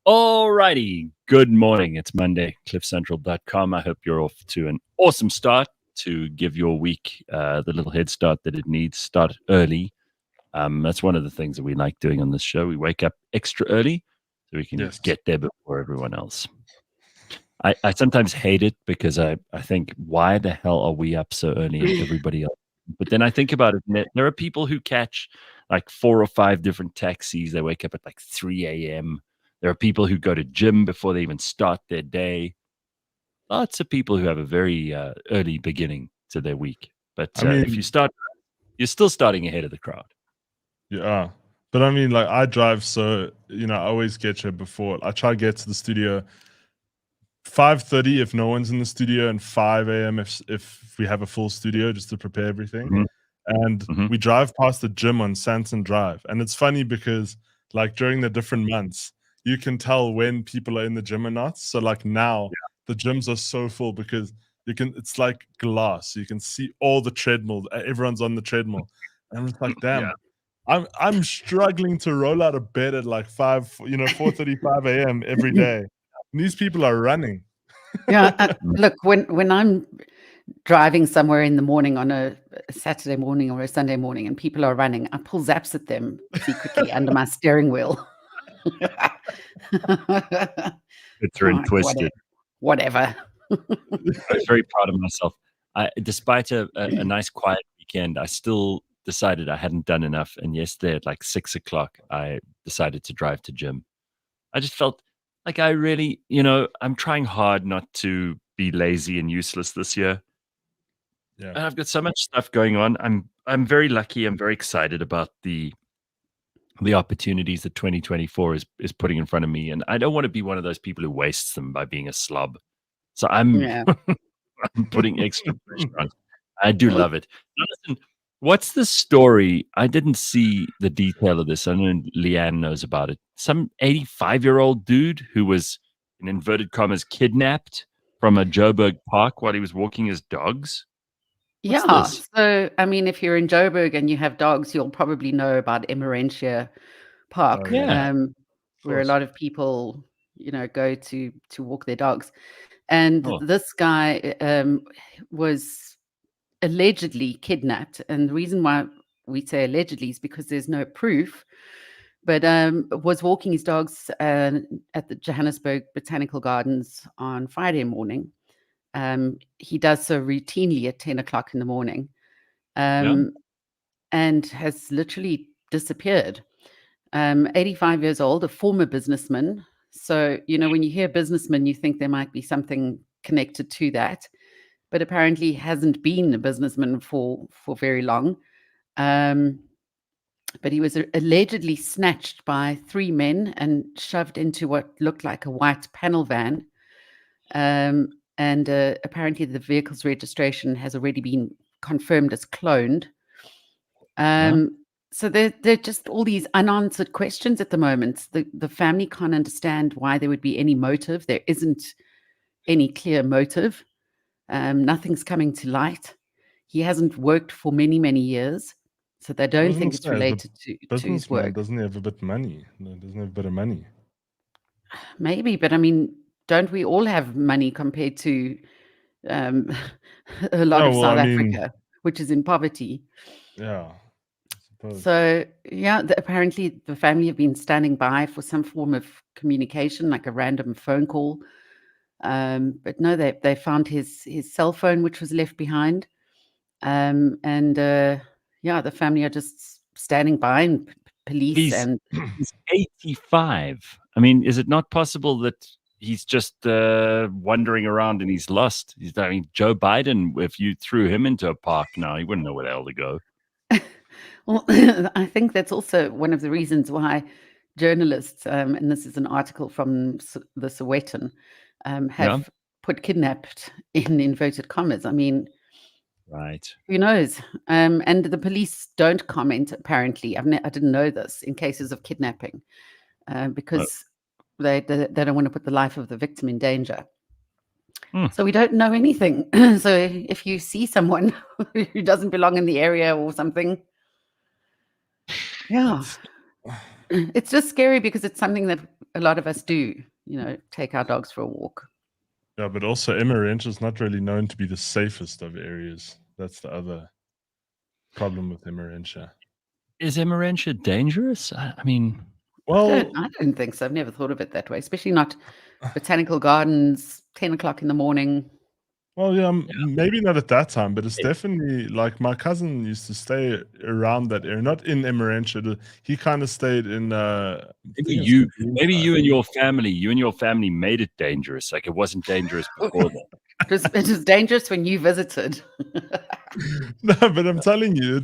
Alrighty, good morning. It's Monday, cliffcentral.com. I hope you're off to an awesome start to give your week the little head start that it needs. Start early. That's one of the things that we like doing on this show. We wake up extra early so we can get there before everyone else. I sometimes hate it because I think, why the hell are we up so early and everybody else? But then I think about it, and there are people who catch like 4 or 5 different taxis. They wake up at like 3 a.m. There are people who go to gym before they even start their day. Lots of people who have a very early beginning to their week. But if you start, you're still starting ahead of the crowd. Yeah. But I mean, like, I drive, so, I always get here before. I try to get to the studio 5:30 if no one's in the studio, and 5 a.m. if we have a full studio, just to prepare everything. Mm-hmm. And we drive past the gym on Santon Drive. And it's funny because, like, during the different months, you can tell when people are in the gym or not. So, like, now the gyms are so full because it's like glass. You can see all the treadmills. Everyone's on the treadmill. And I'm just like, damn. I'm struggling to roll out of bed at like 4:35 a.m. every day. And these people are running. Yeah, look, when I'm driving somewhere in the morning on a Saturday morning or a Sunday morning and people are running, I pull zaps at them secretly under my steering wheel. It's very twisted. Whatever. I was very proud of myself. Despite a nice quiet weekend, I still decided I hadn't done enough. And yesterday at like 6 o'clock, I decided to drive to gym. I just felt like I really, I'm trying hard not to be lazy and useless this year. Yeah. And I've got so much stuff going on. I'm very lucky. I'm very excited about the opportunities that 2024 is putting in front of me. And I don't want to be one of those people who wastes them by being a slob. So I'm putting extra pressure on. I do love it. Now, listen, what's the story? I didn't see the detail of this. I know Leigh-Ann knows about it. Some 85-year-old dude who was, in inverted commas, kidnapped from a Joburg park while he was walking his dogs. What's this? So, I mean, if you're in Joburg and you have dogs, you'll probably know about Emmarentia Park, where a lot of people, go to walk their dogs. And this guy was allegedly kidnapped. And the reason why we say allegedly is because there's no proof, but was walking his dogs at the Johannesburg Botanical Gardens on Friday morning. He does so routinely at 10 o'clock in the morning, and has literally disappeared. 85 years old, a former businessman. So, when you hear businessman, you think there might be something connected to that, but apparently hasn't been a businessman for very long. But he was allegedly snatched by 3 men and shoved into what looked like a white panel van. And apparently the vehicle's registration has already been confirmed as cloned. So there are just all these unanswered questions at the moment. The family can't understand why there would be any motive. There isn't any clear motive. Nothing's coming to light. He hasn't worked for many, many years, so they don't think it's related to his work. Doesn't he have a bit of money? Doesn't he have a bit of money? Maybe, but I mean, don't we all have money compared to a lot of South Africa, which is in poverty? Yeah. So, apparently the family have been standing by for some form of communication, like a random phone call. But no, they found his cell phone, which was left behind. The family are just standing by, and police he's 85. I mean, is it not possible that he's just wandering around and he's lost? Joe Biden, if you threw him into a park now, he wouldn't know where the hell to go. Well, I think that's also one of the reasons why journalists, and this is an article from the Sowetan, have put kidnapped in inverted commas. I mean, right? Who knows? And the police don't comment. Apparently, I didn't know this, in cases of kidnapping, because they don't want to put the life of the victim in danger. So we don't know anything. So if you see someone who doesn't belong in the area or something, it's just scary, because it's something that a lot of us do, take our dogs for a walk. Yeah, but also Emmarentia is not really known to be the safest of areas. That's the other problem with Emmarentia. Is Emmarentia dangerous? I mean, Well, I don't think so. I've never thought of it that way, especially not botanical gardens, 10 o'clock in the morning. well, yeah, maybe not at that time, but it's definitely like my cousin used to stay around that area, not in Emmarentia. He kind of stayed in. maybe you and your family made it dangerous. Like it wasn't dangerous before that. It was dangerous when you visited. No, but I'm telling you,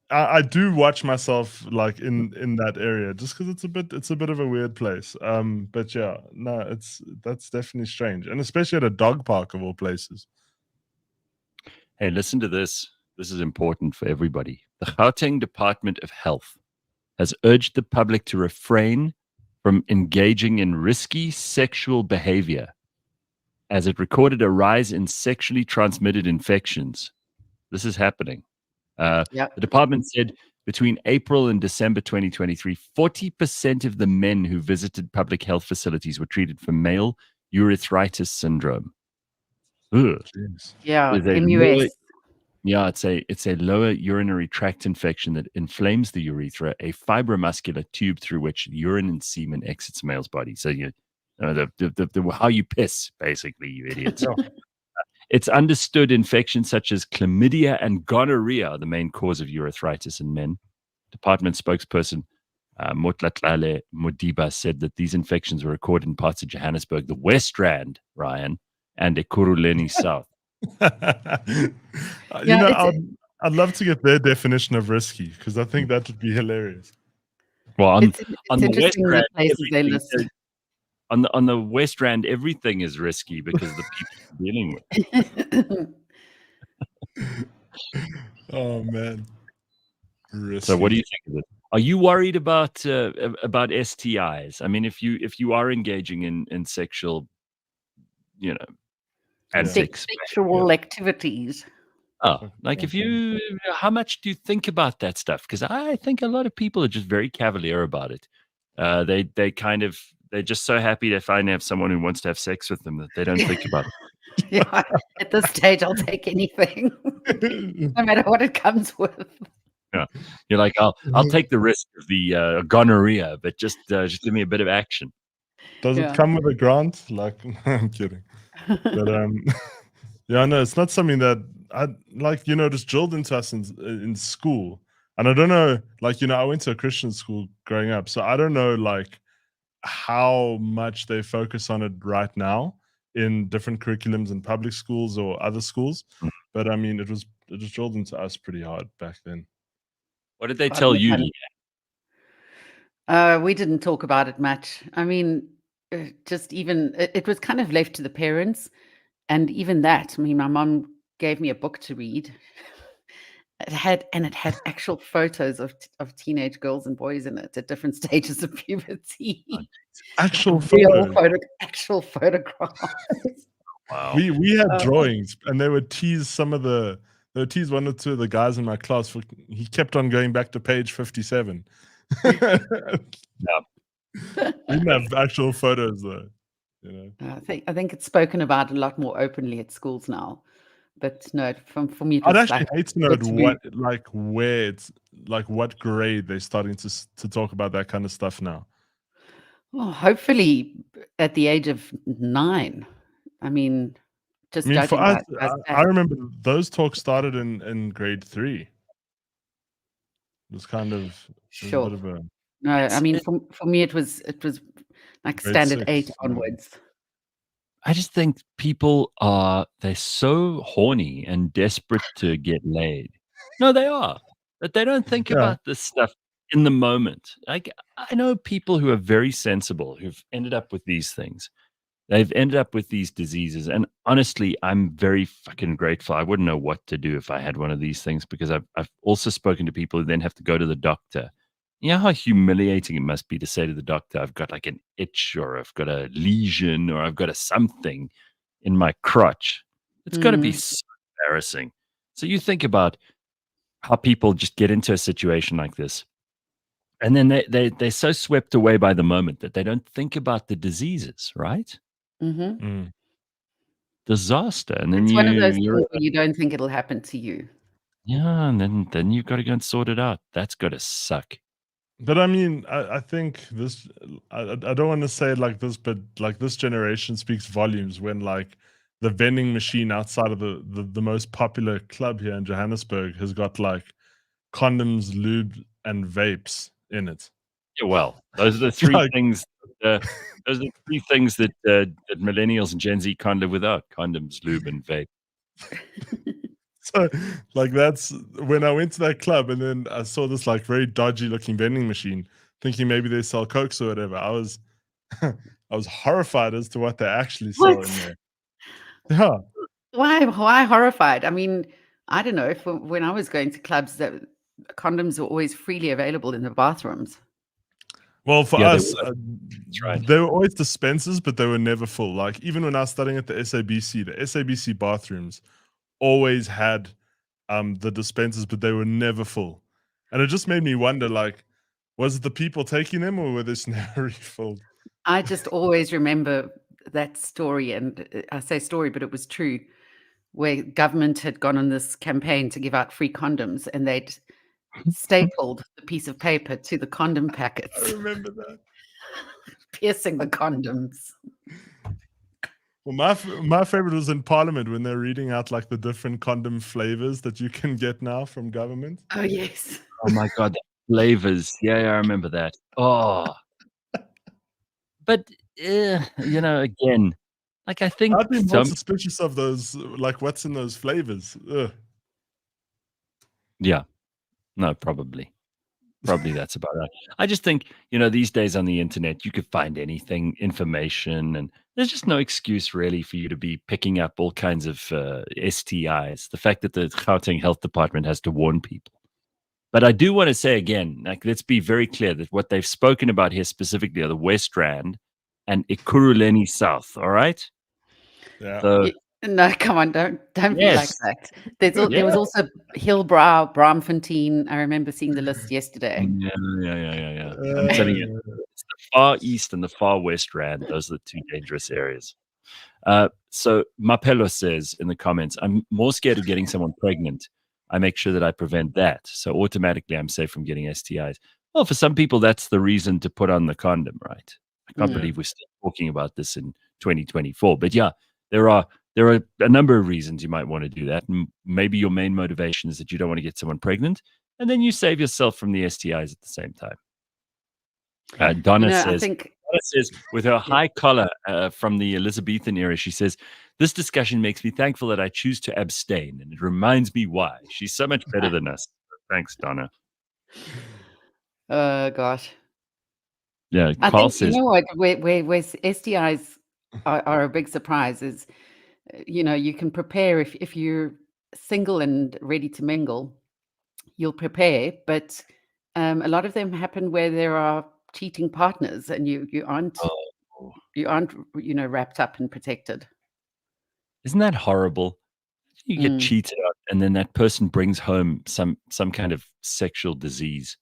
I do watch myself like in that area just because it's a bit of a weird place. But yeah, no, that's definitely strange, and especially at a dog park of all places. Hey, listen to this. This is important for everybody. The Gauteng Department of Health has urged the public to refrain from engaging in risky sexual behavior as it recorded a rise in sexually transmitted infections. This is happening. The department said between April and December 2023, 40% of the men who visited public health facilities were treated for male urethritis syndrome. Ugh. Yeah, With a MUS. Yeah, it's a lower urinary tract infection that inflames the urethra, a fibromuscular tube through which urine and semen exits a male's body. So how you piss, basically, you idiots. It's understood infections such as chlamydia and gonorrhea are the main cause of urethritis in men. Department spokesperson Motlatlale Modiba said that these infections were recorded in parts of Johannesburg, the West Rand, Ryan, and Ekurhuleni South. I'd love to get their definition of risky because I think that would be hilarious. Well, on It's the West interesting the Rand, places they list. on the West Rand, everything is risky because of the people you're dealing with. Oh man. Risky. So what do you think of it? Are you worried about STIs? I mean, if you are engaging in sexual, sexual activities. Oh, like how much do you think about that stuff? Because I think a lot of people are just very cavalier about it. They're just so happy to finally have someone who wants to have sex with them that they don't think about it. Yeah, at this stage, I'll take anything, no matter what it comes with. Yeah, you're like, I'll take the risk of the gonorrhea, but just give me a bit of action. Does it come with a grant? Like, I'm kidding. But yeah, no, it's not something that I like. Just drilled into us in school, and I don't know. Like, I went to a Christian school growing up, so I don't know like how much they focus on it right now in different curriculums in public schools or other schools. But I mean, it was drilled into us pretty hard back then. What did they tell you? We didn't talk about it much. I mean, it was kind of left to the parents, and even that. I mean, my mom gave me a book to read. It had actual photos of teenage girls and boys in it at different stages of puberty. Actual photographs. Wow. We had drawings, and they would tease one or two of the guys in my class. He kept on going back to page 57. Yeah. We didn't have actual photos though. I think it's spoken about a lot more openly at schools now. But no, for me, I'd actually hate to know what grade they're starting to talk about that kind of stuff now. Well, hopefully at the age of 9. I mean, for us, I remember those talks started in grade 3. It was kind of a bit of a. No, I mean for me it was like standard 8 onwards. I just think people they're so horny and desperate to get laid. No, they are. But they don't think about this stuff in the moment. Like I know people who are very sensible who've ended up with these things. They've ended up with these diseases. And honestly, I'm very fucking grateful. I wouldn't know what to do if I had one of these things because I've also spoken to people who then have to go to the doctor. You know how humiliating it must be to say to the doctor, I've got like an itch or I've got a lesion or I've got a something in my crotch. It's got to be so embarrassing. So you think about how people just get into a situation like this And then they're so swept away by the moment that they don't think about the diseases, right? Mm-hmm. Disaster. And then It's one of those you're things where you don't think it'll happen to you. yeah, and then you've got to go and sort it out. That's got to suck. But I mean, I think this, I don't want to say it like this, but like this generation speaks volumes when like the vending machine outside of the most popular club here in Johannesburg has got like condoms, lube, and vapes in it. Yeah, well, those are the three Like- things. Those are the three things that millennials and Gen Z can't live without: condoms, lube, and vape. So like that's when I went to that club and then I saw this like very dodgy looking vending machine, thinking maybe they sell cokes or whatever. I was I was horrified as to what they actually saw in there. Yeah. Why horrified? I mean, I don't know. When I was going to clubs, that condoms were always freely available in the bathrooms. Well, for Yeah, they us, were. That's right. they were always dispensers, but they were never full. Like even when I was studying at the SABC bathrooms always had the dispensers, but they were never full. And it just made me wonder, like, was it the people taking them or were they never refilled? I just always remember that story, and I say story, but it was true, where government had gone on this campaign to give out free condoms, and they'd stapled the piece of paper to the condom I packets, remember that. piercing the condoms. Well, my favorite was in Parliament when they're reading out like the different condom flavors that you can get now from government. Oh yes. Oh my god, the flavors. Yeah, I remember that. Oh, but again, like I think I'd be more suspicious of those, like what's in those flavors. Ugh. yeah, no, probably that's about right. I just think these days on the internet you could find anything, information, and there's just no excuse really for you to be picking up all kinds of STIs. The fact that the Gauteng Health Department has to warn people. But I do want to say again, like, let's be very clear that what they've spoken about here specifically are the West Rand and Ekurhuleni South. All right. Yeah. So, No, come on, don't be like Yes. that. There was also Hillbrow, Braamfontein. I remember seeing the list yesterday. yeah. I'm telling you, it's the far east and the far west Rand. Those are the two dangerous areas. So Mapelo says in the comments, I'm more scared of getting someone pregnant. I make sure that I prevent that. So automatically I'm safe from getting STIs. Well, for some people, that's the reason to put on the condom, right? I can't believe we're still talking about this in 2024. But yeah, there are a number of reasons you might want to do that. And maybe your main motivation is that you don't want to get someone pregnant, and then you save yourself from the STIs at the same time. Donna says, with her high collar from the Elizabethan era, she says, this discussion makes me thankful that I choose to abstain, and it reminds me why. She's so much better than us. Thanks, Donna. Gosh. Yeah, I Carl think, says, you know what, where STIs are a big surprise is, you can prepare if you're single and ready to mingle, you'll prepare, but a lot of them happen where there are cheating partners and you aren't wrapped up and protected. isn't that horrible? You get cheated on, and then that person brings home some kind of sexual disease,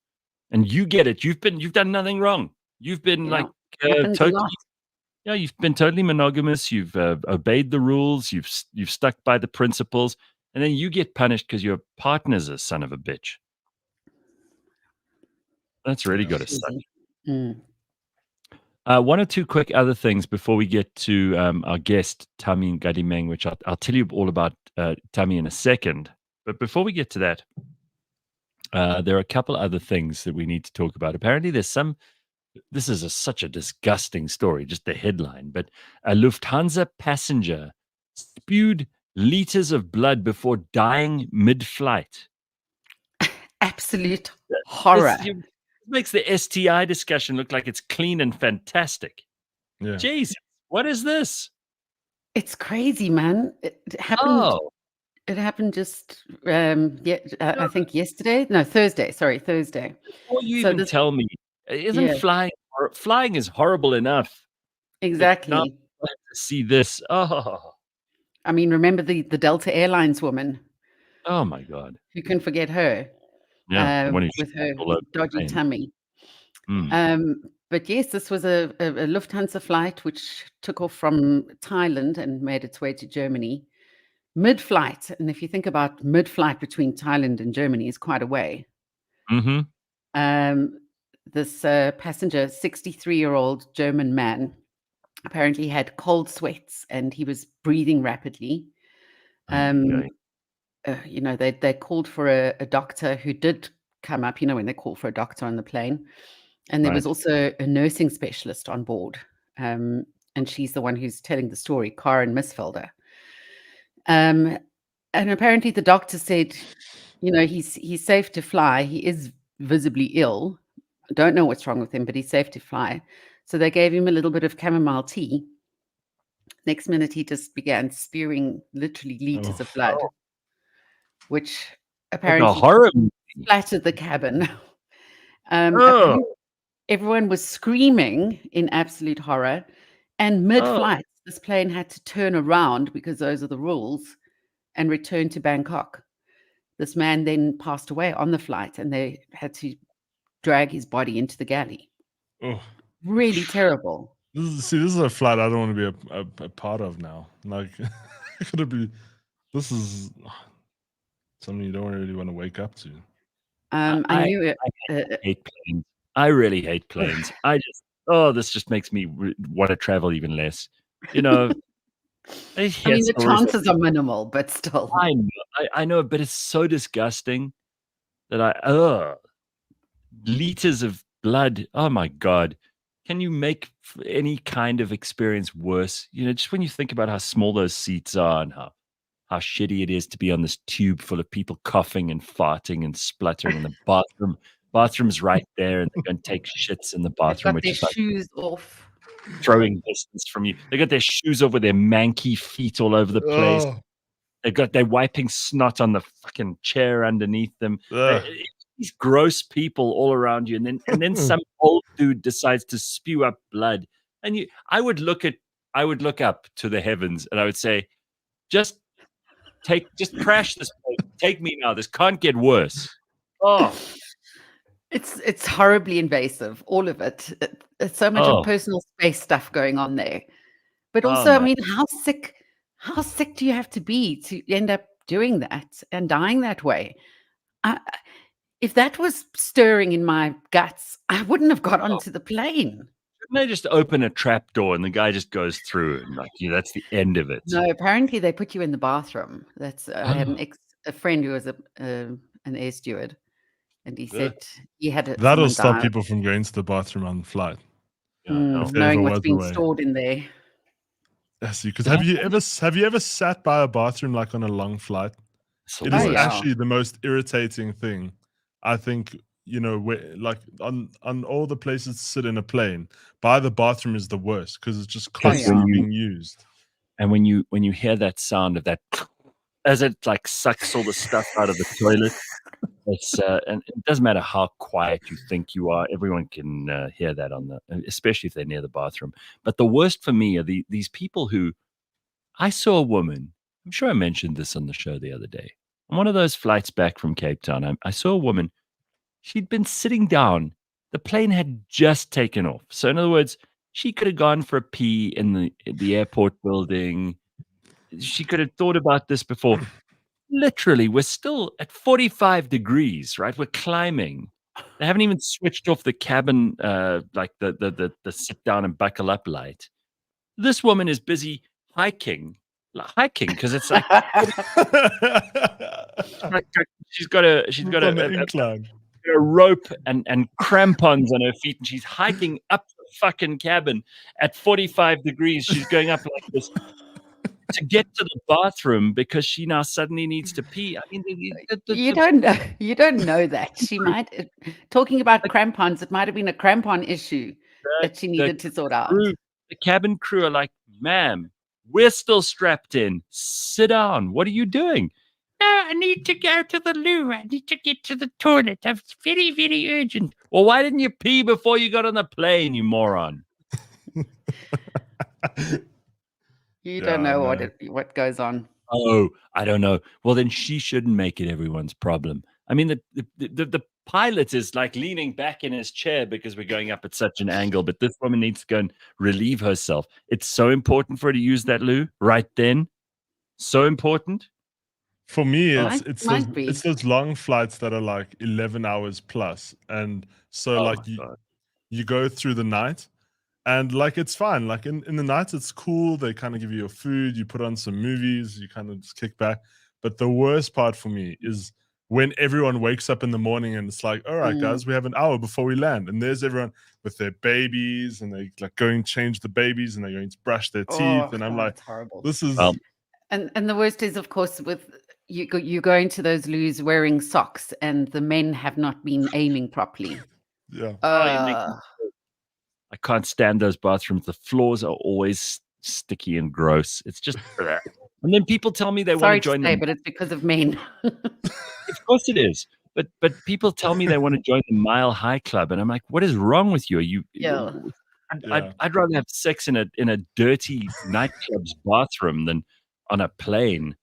and you get it. You've done nothing wrong. You've been Happens a totally, lot. you've been totally monogamous. You've obeyed the rules. You've stuck by the principles, and then you get punished because your partner's a son of a bitch. That's really got to suck. One or two quick other things before we get to our guest, Thami Nkadimeng, which I'll tell you all about Thami in a second. But before we get to that, there are a couple other things that we need to talk about. Apparently, this is such a disgusting story, just the headline, but a Lufthansa passenger spewed liters of blood before dying mid-flight. Absolute horror. This makes the STI discussion look like it's clean and fantastic. Yeah. Jesus, what is this? It's crazy, man. It happened. Oh, It happened just I think yesterday. No, Thursday. Sorry, Thursday. before you So even this- tell me, isn't Yeah. flying is horrible enough. Exactly. Not to see this. Oh I mean, remember the Delta Airlines woman? my God. Who can forget her? Yeah, the one who With shit her all over the dodgy plane. tummy. But yes, this was a Lufthansa flight which took off from Thailand and made its way to Germany. Mid-flight, and if you think about mid-flight between Thailand and Germany is quite a way. This passenger, 63-year-old German man, apparently had cold sweats and he was breathing rapidly. They called for a doctor who did come up, when they call for a doctor on the plane. And there was also a nursing specialist on board. And she's the one who's telling the story, Karen Misfelder. And apparently the doctor said, he's safe to fly. He is visibly ill. I don't know what's wrong with him, but he's safe to fly. So they gave him a little bit of chamomile tea. Next minute, he just began spewing literally liters of blood, which apparently splattered the cabin. Everyone was screaming in absolute horror. And mid-flight, this plane had to turn around because those are the rules and return to Bangkok. This man then passed away on the flight and they had to drag his body into the galley. Really terrible. This is a flight I don't want to be a part of now. Like, this is something you don't really want to wake up to. I knew it. I hate planes. I really hate planes. This just makes me want to travel even less. The chances are minimal, but still. I know, but it's so disgusting that liters of blood. Oh my God. Can you make any kind of experience worse? Just when you think about how small those seats are and how shitty it is to be on this tube full of people coughing and farting and spluttering in the bathroom's right there, and they're going to take shits in the bathroom, which is shoes off, throwing distance from you. They got their shoes off with their manky feet all over the place. They're wiping snot on the fucking chair underneath them. These gross people all around you, and then some old dude decides to spew up blood, and I would look up to the heavens, and I would say, just crash this place. Take me now. This can't get worse. It's horribly invasive, all of it. It's so much of personal space stuff going on there. But also, how sick do you have to be to end up doing that and dying that way? If that was stirring in my guts, I wouldn't have got onto the plane. Shouldn't they just open a trap door and the guy just goes through and that's the end of it? No, apparently they put you in the bathroom. I had a friend who was an air steward, and he said he had that'll stop people from going to the bathroom on the flight. Knowing what's being stored in there. Yes, because have you ever sat by a bathroom like on a long flight? It is actually the most irritating thing. I think, like on all the places to sit in a plane, by the bathroom is the worst because it's just constantly being used. And when you hear that sound of that, as it like sucks all the stuff out of the toilet, it's and it doesn't matter how quiet you think you are, everyone can hear that especially if they're near the bathroom. But the worst for me are these people who, I saw a woman. I'm sure I mentioned this on the show the other day. On one of those flights back from Cape Town, I saw a woman. She'd been sitting down. The plane had just taken off. So in other words, she could have gone for a pee in the airport building. She could have thought about this before. Literally, we're still at 45 degrees, right? We're climbing. They haven't even switched off the cabin, like the sit down and buckle up light. This woman is busy hiking because it's like she's got a rope and crampons on her feet, and she's hiking up the fucking cabin at 45 degrees. She's going up like this to get to the bathroom because she now suddenly needs to pee. I mean, you don't know that she might. Talking about crampons, it might have been a crampon issue that she needed to sort out. The cabin crew are like, "Ma'am, we're still strapped in. Sit down. What are you doing?" "No, I need to go to the loo. I need to get to the toilet. It's very, very urgent." "Well, why didn't you pee before you got on the plane, you moron?" You don't know what goes on. Oh, I don't know. Well, then she shouldn't make it everyone's problem. I mean, the pilot is like leaning back in his chair because we're going up at such an angle, but this woman needs to go and relieve herself. It's so important for her to use that loo right then. So important. For me, Might be. it's those long flights that are like 11 hours plus, and so Oh like my God. you go through the night, and like it's fine. Like in the night, it's cool. They kind of give you your food. You put on some movies. You kind of just kick back. But the worst part for me is when everyone wakes up in the morning and it's like, all right, guys, we have an hour before we land, and there's everyone with their babies, and they like go and change the babies, and they're going to brush their teeth, and I'm like, it's horrible. this is And the worst is, of course, with you go into those loos wearing socks, and the men have not been aiming properly. yeah. I can't stand those bathrooms. The floors are always sticky and gross. It's just, and then people tell me they want Sorry to to join say, them. but it's because of men. Of course it is. But people tell me they want to join the Mile High Club, and I'm like, what is wrong with you? Are you? Yeah. I'd rather have sex in a dirty nightclub's bathroom than on a plane.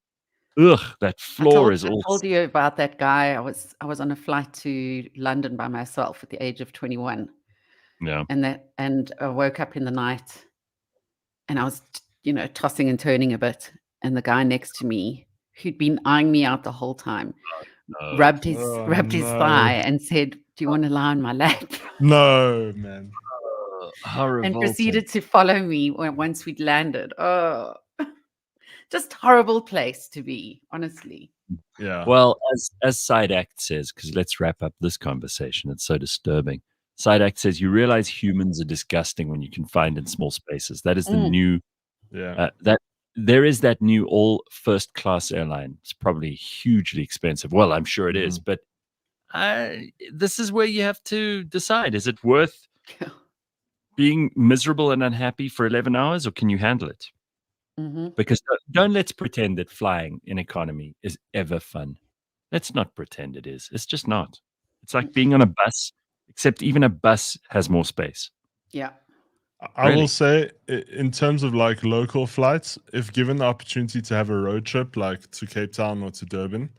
Ugh, that floor is all. I told you about that guy. I was on a flight to London by myself at the age of 21. Yeah. And I woke up in the night, and I was, tossing and turning a bit, and the guy next to me, who'd been eyeing me out the whole time, rubbed his thigh and said, "Do you want to lie on my lap?" No, man. Horrible. And proceeded to follow me once we'd landed. Oh, just horrible place to be, honestly. Yeah. Well, as Side Act says, because let's wrap up this conversation. It's so disturbing. Side Act says you realize humans are disgusting when you can find in small spaces. That is the new. That there is that new all first class airline. It's probably hugely expensive. Well, I'm sure it is, but this is where you have to decide: is it worth being miserable and unhappy for 11 hours, or can you handle it? Because don't let's pretend that flying in economy is ever fun. Let's not pretend it is. It's just not. It's like being on a bus, except even a bus has more space. Yeah. I will say, in terms of like local flights, if given the opportunity to have a road trip like to Cape Town or to Durban,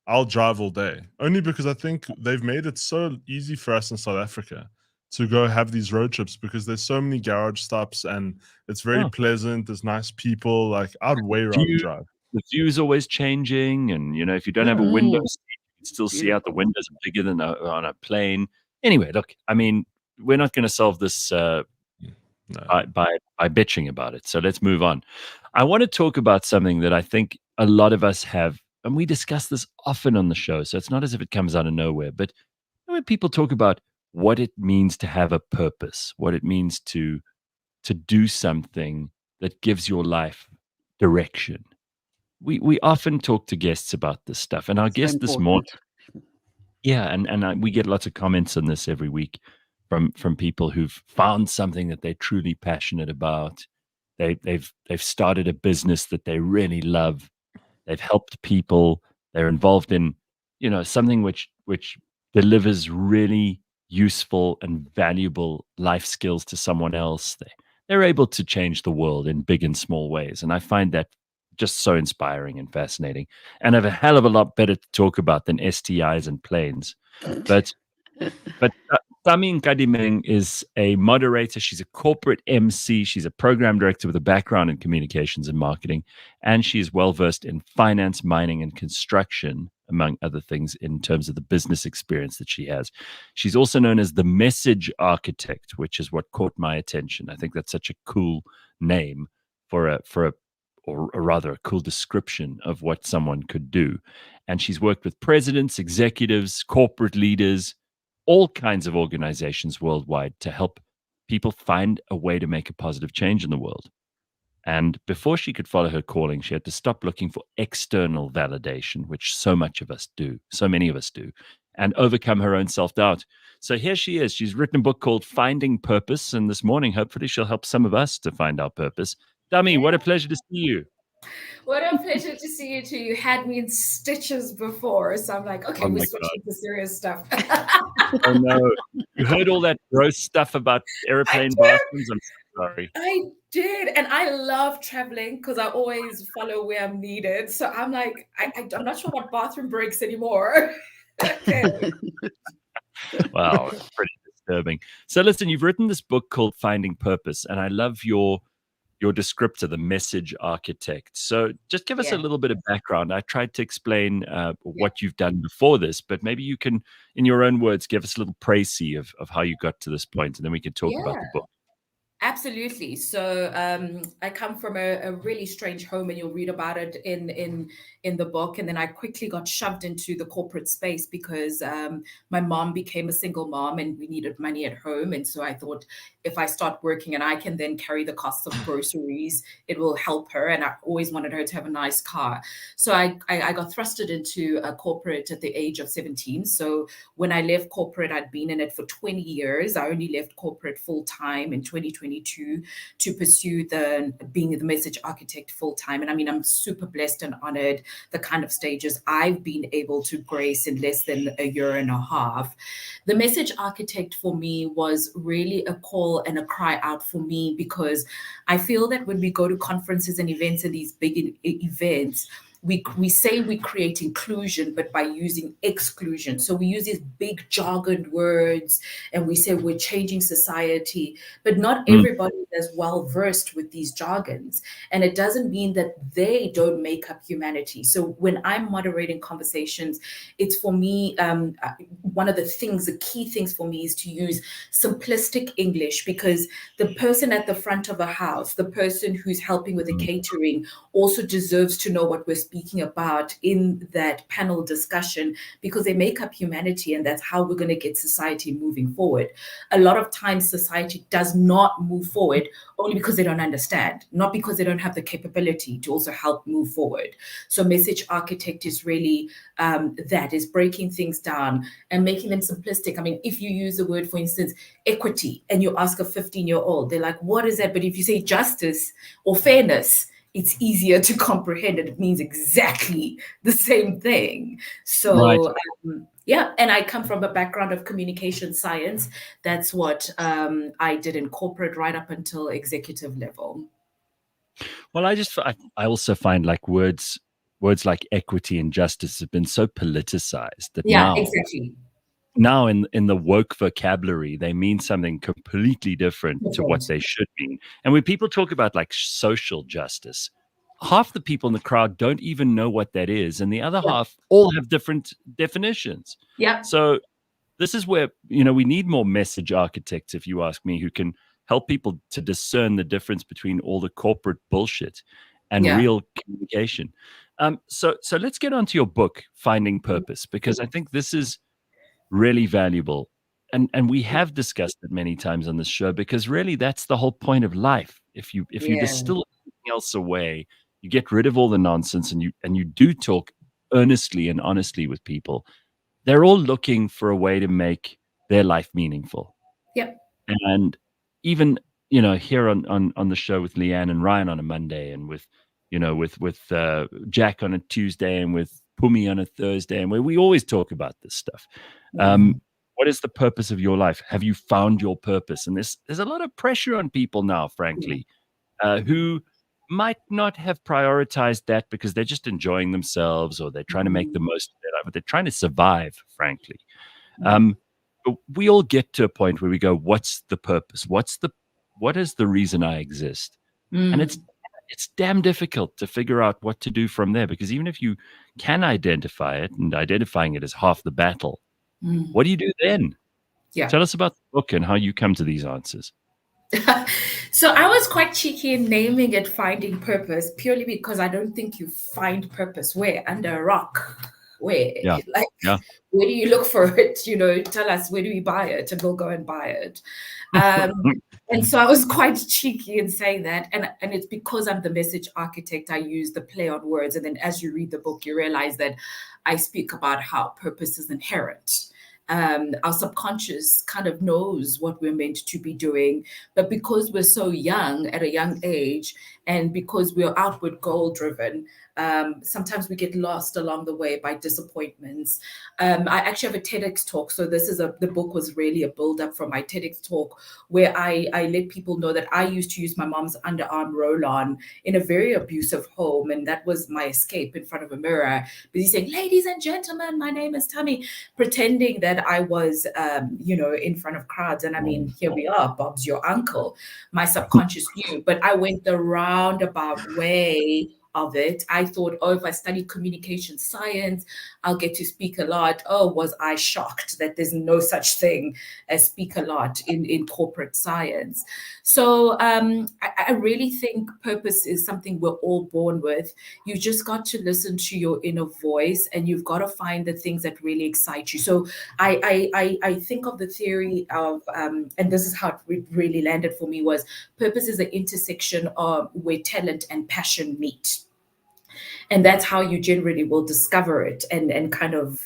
I'll drive all day. Only because I think they've made it so easy for us in South Africa to go have these road trips, because there's so many garage stops and it's very pleasant. There's nice people. Like I'd way rather drive. The view's always changing, and if you don't have a window seat, you can still see out the windows are bigger than on a plane. Anyway, look, I mean, we're not going to solve this by bitching about it. So let's move on. I want to talk about something that I think a lot of us have, and we discuss this often on the show, so it's not as if it comes out of nowhere, but when people talk about what it means to have a purpose, what it means to do something that gives your life direction. We often talk to guests about this stuff, and our guest this morning, and we get lots of comments on this every week from people who've found something that they're truly passionate about. They've started a business that they really love. They've helped people. They're involved in something which delivers really useful and valuable life skills to someone else. They're able to change the world in big and small ways, and I find that just so inspiring and fascinating, and I have a hell of a lot better to talk about than STIs and planes. But Thami Nkadimeng is a moderator. She's a corporate MC. She's a program director with a background in communications and marketing, and she is well versed in finance, mining, and construction, among other things, in terms of the business experience that she has. She's also known as the message architect, which is what caught my attention. I think that's such a cool name or rather a cool description of what someone could do. And she's worked with presidents, executives, corporate leaders, all kinds of organizations worldwide to help people find a way to make a positive change in the world. And before she could follow her calling, she had to stop looking for external validation, which so many of us do, and overcome her own self-doubt. So here she is. She's written a book called Finding Purpose. And this morning, hopefully she'll help some of us to find our purpose. Thami, what a pleasure to see you. What a pleasure to see you too. You had me in stitches before, so I'm like, okay, we're switching to serious stuff. Oh no, you heard all that gross stuff about airplane bathrooms? I'm sorry. I did, and I love traveling because I always follow where I'm needed. So I'm like, I'm not sure about bathroom breaks anymore. Okay. Wow, it's pretty disturbing. So listen, you've written this book called Finding Purpose, and I love your descriptor, the message architect. So just give us a Yeah. little bit of background. I tried to explain what you've done before this, but maybe you can, in your own words, give us a little précis of how you got to this point, and then we can talk about the book. Absolutely. So I come from a really strange home, and you'll read about it in the book. And then I quickly got shoved into the corporate space because my mom became a single mom, and we needed money at home. And so I thought, if I start working and I can then carry the costs of groceries, it will help her. And I always wanted her to have a nice car. So I got thrusted into a corporate at the age of 17. So when I left corporate, I'd been in it for 20 years. I only left corporate full time in 2022 to pursue being the message architect full time. And I mean, I'm super blessed and honored the kind of stages I've been able to grace in less than a year and a half. The message architect for me was really a call and a cry out for me, because I feel that when we go to conferences and events and these big events, we say we create inclusion, but by using exclusion. So we use these big jargon words and we say we're changing society, but not everybody is well versed with these jargons. And it doesn't mean that they don't make up humanity. So when I'm moderating conversations, it's for me, one of the key things for me is to use simplistic English, because the person at the front of a house, the person who's helping with the catering, also deserves to know what we're speaking about in that panel discussion, because they make up humanity, and that's how we're going to get society moving forward. A lot of times society does not move forward only because they don't understand, not because they don't have the capability to also help move forward. So message architect is really that is breaking things down and making them simplistic. I mean, if you use the word, for instance, equity, and you ask a 15-year-old, they're like, what is that? But if you say justice or fairness, it's easier to comprehend, and it means exactly the same thing. So yeah, and I come from a background of communication science. That's what I did in corporate right up until executive level. Well, I also find like words like equity and justice have been so politicized that now in the woke vocabulary, they mean something completely different to what they should mean. And when people talk about like social justice, half the people in the crowd don't even know what that is, and the other half all have different definitions. Yeah. So this is where, we need more message architects, if you ask me, who can help people to discern the difference between all the corporate bullshit and real communication. So let's get on to your book, Finding Purpose, because I think this is really valuable. And we have discussed it many times on this show, because really that's the whole point of life. If you distill everything else away, you get rid of all the nonsense, and you do talk earnestly and honestly with people. They're all looking for a way to make their life meaningful. Yep. And even, here on the show with Leigh-Ann and Ryan on a Monday, and with Jack on a Tuesday, and with Pumi on a Thursday, and we always talk about this stuff. What is the purpose of your life? Have you found your purpose? And there's a lot of pressure on people now, frankly, who might not have prioritized that because they're just enjoying themselves, or they're trying to make the most of their life, but they're trying to survive, frankly. But we all get to a point where we go, what's the purpose? What is the reason I exist? And it's damn difficult to figure out what to do from there, because even if you can identify it, and identifying it is half the battle, what do you do then? Tell us about the book and how you come to these answers. So I was quite cheeky in naming it Finding Purpose, purely because I don't think you find purpose where? Under a rock. Where? Where do you look for it? Tell us, where do we buy it? And we'll go and buy it. And so I was quite cheeky in saying that. And it's because I'm the message architect, I use the play on words. And then as you read the book, you realize that I speak about how purpose is inherent. Our subconscious kind of knows what we're meant to be doing, but because we're so young, at a young age, and because we're outward goal driven, Sometimes we get lost along the way by disappointments. I actually have a TEDx talk. So the book was really a build up from my TEDx talk, where I let people know that I used to use my mom's underarm roll-on in a very abusive home. And that was my escape in front of a mirror. Busy saying, ladies and gentlemen, my name is Thami, pretending that I was, in front of crowds. And I mean, here we are, Bob's your uncle. My subconscious knew, but I went the roundabout way of it. I thought, if I study communication science, I'll get to speak a lot. Was I shocked that there's no such thing as speak a lot in corporate science? So I really think purpose is something we're all born with. You just got to listen to your inner voice, and you've got to find the things that really excite you. So I think of the theory of, and this is how it really landed for me, was purpose is the intersection of where talent and passion meet. And that's how you generally will discover it and kind of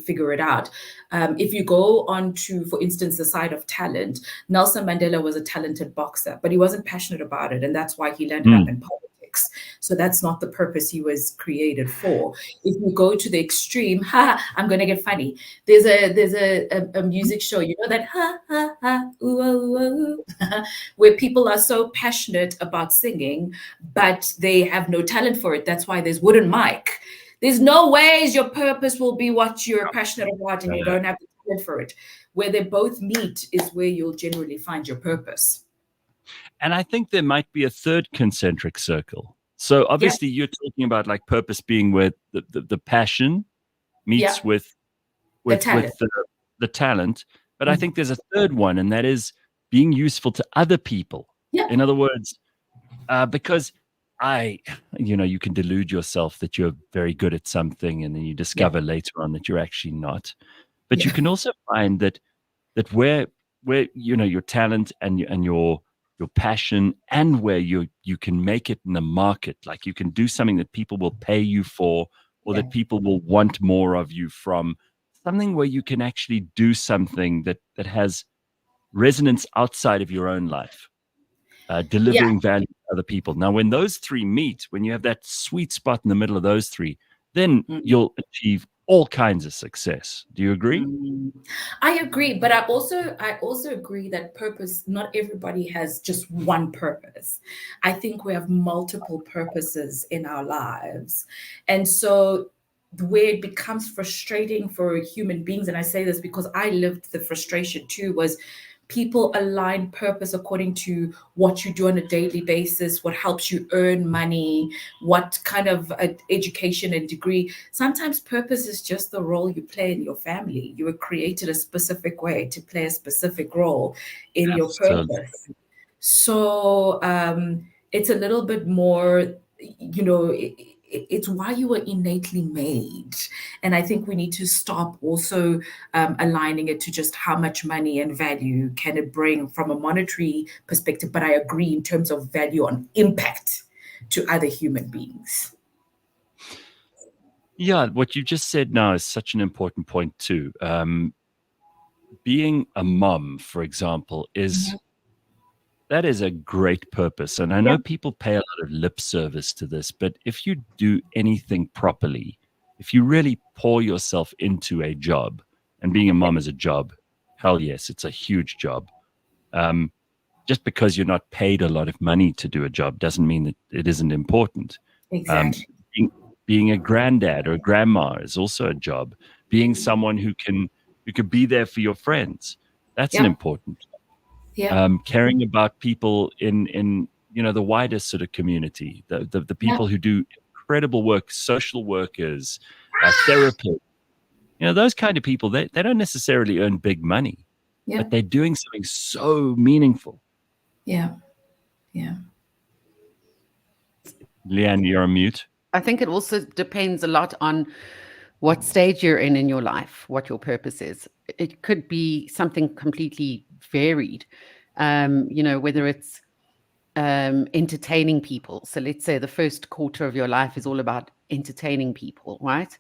figure it out. If you go on to, for instance, the side of talent, Nelson Mandela was a talented boxer, but he wasn't passionate about it. And that's why he landed up in politics. So that's not the purpose he was created for. If you go to the extreme, I'm going to get funny. There's a music show, you know, that ooh, ooh, ooh, where people are so passionate about singing, but they have no talent for it. That's why there's wooden mic. There's no ways your purpose will be what you're passionate about and you don't have the talent for it. Where they both meet is where you'll generally find your purpose. And I think there might be a third concentric circle. So obviously you're talking about like purpose being where the passion meets with the talent. But I think there's a third one, and that is being useful to other people. Yeah. In other words, because you can delude yourself that you're very good at something, and then you discover later on that you're actually not. But you can also find that where your talent and your passion, and where you can make it in the market, like you can do something that people will pay you for, or that people will want more of you from, something where you can actually do something that has resonance outside of your own life, delivering value to other people. Now, when those three meet, when you have that sweet spot in the middle of those three, then you'll achieve all kinds of success. Do you agree? I agree, but I also agree that purpose, not everybody has just one purpose. I think we have multiple purposes in our lives. And so where it becomes frustrating for human beings, and I say this because I lived the frustration too, was people align purpose according to what you do on a daily basis, what helps you earn money, what kind of education and degree. Sometimes purpose is just the role you play in your family. You were created a specific way to play a specific role in your purpose. So it's a little bit more, it's why you were innately made. And I think we need to stop also aligning it to just how much money and value can it bring from a monetary perspective. But I agree in terms of value on impact to other human beings. Yeah, what you just said now is such an important point too. Being a mom, for example, that is a great purpose. And I know people pay a lot of lip service to this, but if you do anything properly, if you really pour yourself into a job, and being a mom is a job, hell yes, it's a huge job. Just because you're not paid a lot of money to do a job doesn't mean that it isn't important. Exactly. Being a granddad or a grandma is also a job. Being someone who could be there for your friends, that's an important job. Caring about people in the wider sort of community, the people who do incredible work, social workers, therapists, those kind of people, they don't necessarily earn big money, but they're doing something so meaningful. Leigh-Ann, you're on mute. I think it also depends a lot on what stage you're in your life, what your purpose is. It could be something completely varied, whether it's entertaining people. So let's say the first quarter of your life is all about entertaining people, right?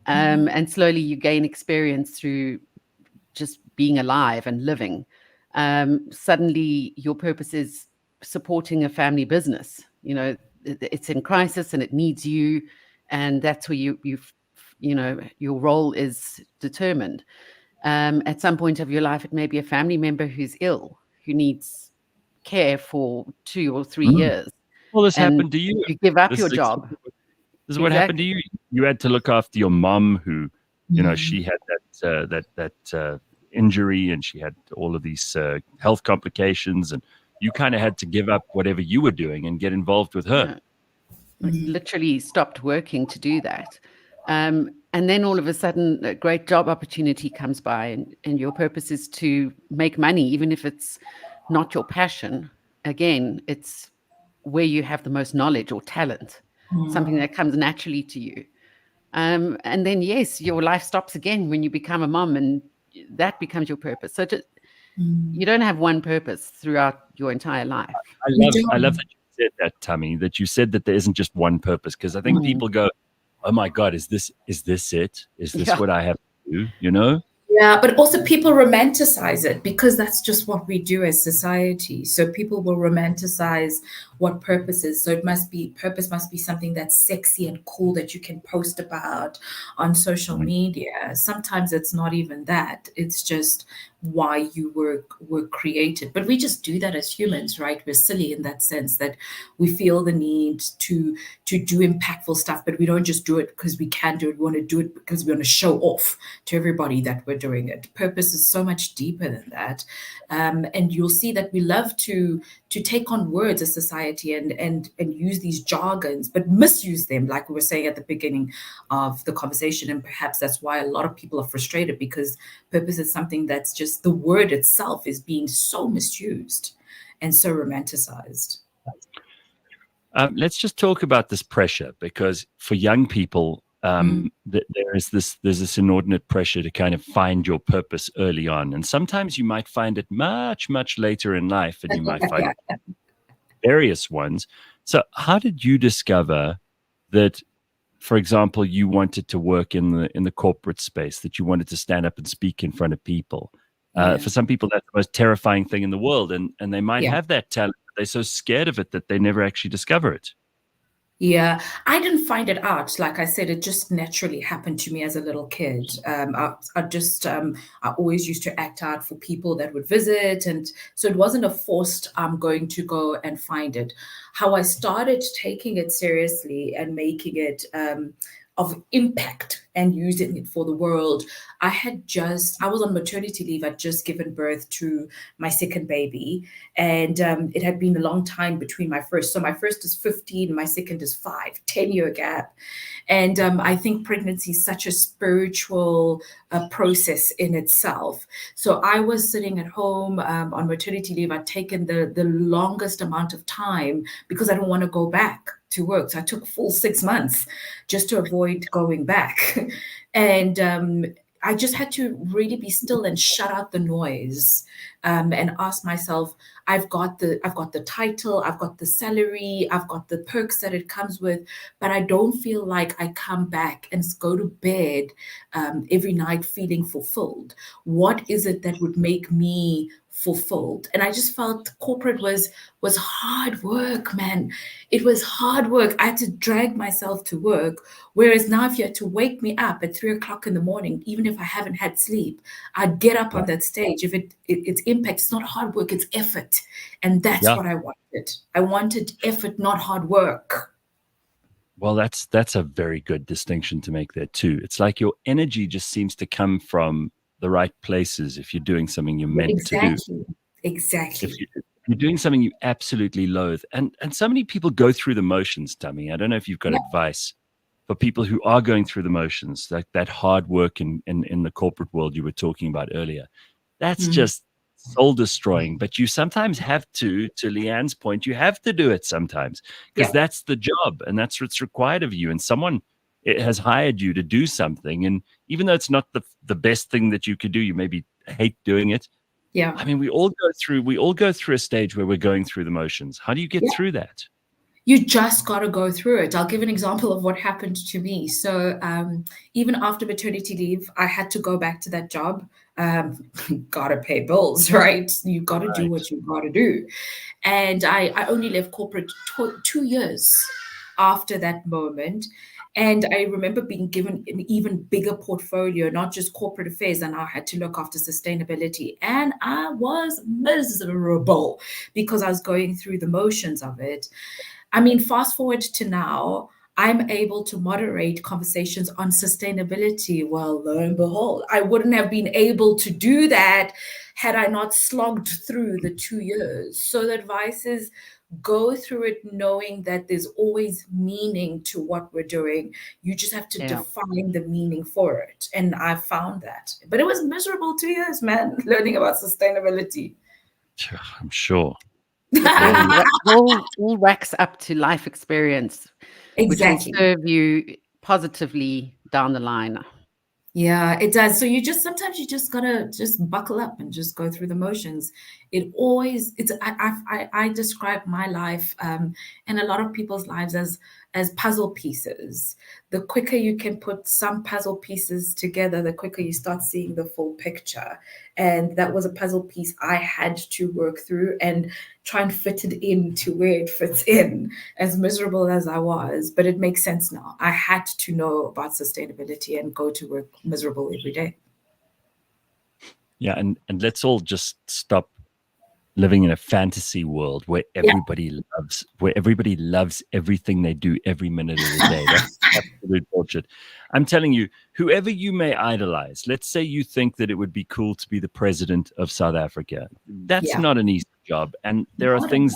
And slowly you gain experience through just being alive and living. Suddenly your purpose is supporting a family business. it's in crisis and it needs you, and that's where your role is determined. At some point of your life, it may be a family member who's ill, who needs care for 2 or 3 years. Well, this and happened to you. You give up This your is job. This is what happened to you. You had to look after your mom, who, she had that injury, and she had all of these health complications, and you kind of had to give up whatever you were doing and get involved with her. Like literally stopped working to do that. And then all of a sudden, a great job opportunity comes by, and your purpose is to make money, even if it's not your passion. Again, it's where you have the most knowledge or talent, something that comes naturally to you. And then, yes, your life stops again when you become a mom, and that becomes your purpose. So you don't have one purpose throughout your entire life. I love that you said that, Thami, that you said that there isn't just one purpose, because I think people go, oh my God, is this it? Is this what I have to do? Yeah, but also people romanticize it because that's just what we do as society. So people will romanticize what purpose is. So purpose must be something that's sexy and cool that you can post about on social media. Sometimes it's not even that. It's just why you were created. But we just do that as humans, right? We're silly in that sense that we feel the need to do impactful stuff, but we don't just do it because we can do it. We want to do it because we want to show off to everybody that we're doing it. Purpose is so much deeper than that. And you'll see that we love to take on words as society and use these jargons, but misuse them, like we were saying at the beginning of the conversation. And perhaps that's why a lot of people are frustrated, because purpose is something that's just, the word itself is being so misused and so romanticized. Let's just talk about this pressure, because for young people, there's this inordinate pressure to kind of find your purpose early on. And sometimes you might find it much, much later in life, and you might find various ones. So how did you discover that, for example, you wanted to work in the corporate space, that you wanted to stand up and speak in front of people? For some people, that's the most terrifying thing in the world. And they might have that talent, but they're so scared of it that they never actually discover it. Yeah, I didn't find it out. Like I said, it just naturally happened to me as a little kid. I always used to act out for people that would visit. And so it wasn't a forced, I'm going to go and find it. How I started taking it seriously and making it of impact and using it for the world. I was on maternity leave. I'd just given birth to my second baby, and it had been a long time between my first. So my first is 15, my second is 5, 10-year gap. And I think pregnancy is such a spiritual process in itself. So I was sitting at home on maternity leave. I'd taken the longest amount of time because I don't want to go back to work. So I took full 6 months just to avoid going back. And I just had to really be still and shut out the noise and ask myself, I've got the title, I've got the salary, I've got the perks that it comes with, but I don't feel like I come back and go to bed every night feeling fulfilled. What is it that would make me fulfilled? And I just felt corporate was hard work, man. It was hard work. I had to drag myself to work. Whereas now, if you had to wake me up at 3 o'clock in the morning, even if I haven't had sleep, I'd get up on that stage. If it's impact, it's not hard work, it's effort. And that's what I wanted. I wanted effort, not hard work. Well, that's a very good distinction to make there too. It's like your energy just seems to come from the right places if you're doing something you're meant to do. Exactly. If you're doing something you absolutely loathe. And so many people go through the motions, Tamy. I don't know if you've got advice for people who are going through the motions, like that hard work in the corporate world you were talking about earlier. That's just soul destroying. But you sometimes have to Leigh-Ann's point, you have to do it sometimes, because that's the job and that's what's required of you. And someone has hired you to do something. And even though it's not the best thing that you could do, you maybe hate doing it. I mean, we all go through a stage where we're going through the motions. How do you get through that? You just got to go through it. I'll give an example of what happened to me. So even after maternity leave, I had to go back to that job. Gotta pay bills, right? You got to do what you got to do. And I only left corporate 2 years after that moment. And I remember being given an even bigger portfolio, not just corporate affairs, and I had to look after sustainability. And I was miserable because I was going through the motions of it. I mean, fast forward to now, I'm able to moderate conversations on sustainability. Well, lo and behold, I wouldn't have been able to do that had I not slogged through the 2 years. So the advice is go through it knowing that there's always meaning to what we're doing. You just have to define the meaning for it. And I found that. But it was miserable 2 years, man, learning about sustainability. I'm sure. all racks up to life experience, Exactly. which will serve you positively down the line. Yeah, it does. So sometimes you just gotta just buckle up and just go through the motions. I describe my life and a lot of people's lives as puzzle pieces. The quicker you can put some puzzle pieces together, the quicker you start seeing the full picture. And that was a puzzle piece I had to work through and try and fit it into where it fits in, as miserable as I was. But it makes sense now. I had to know about sustainability and go to work miserable every day. Yeah, and let's all just stop living in a fantasy world where everybody loves everything they do every minute of the day. That's absolute bullshit. I'm telling you, whoever you may idolize, let's say you think that it would be cool to be the president of South Africa. That's not an easy job. And there are things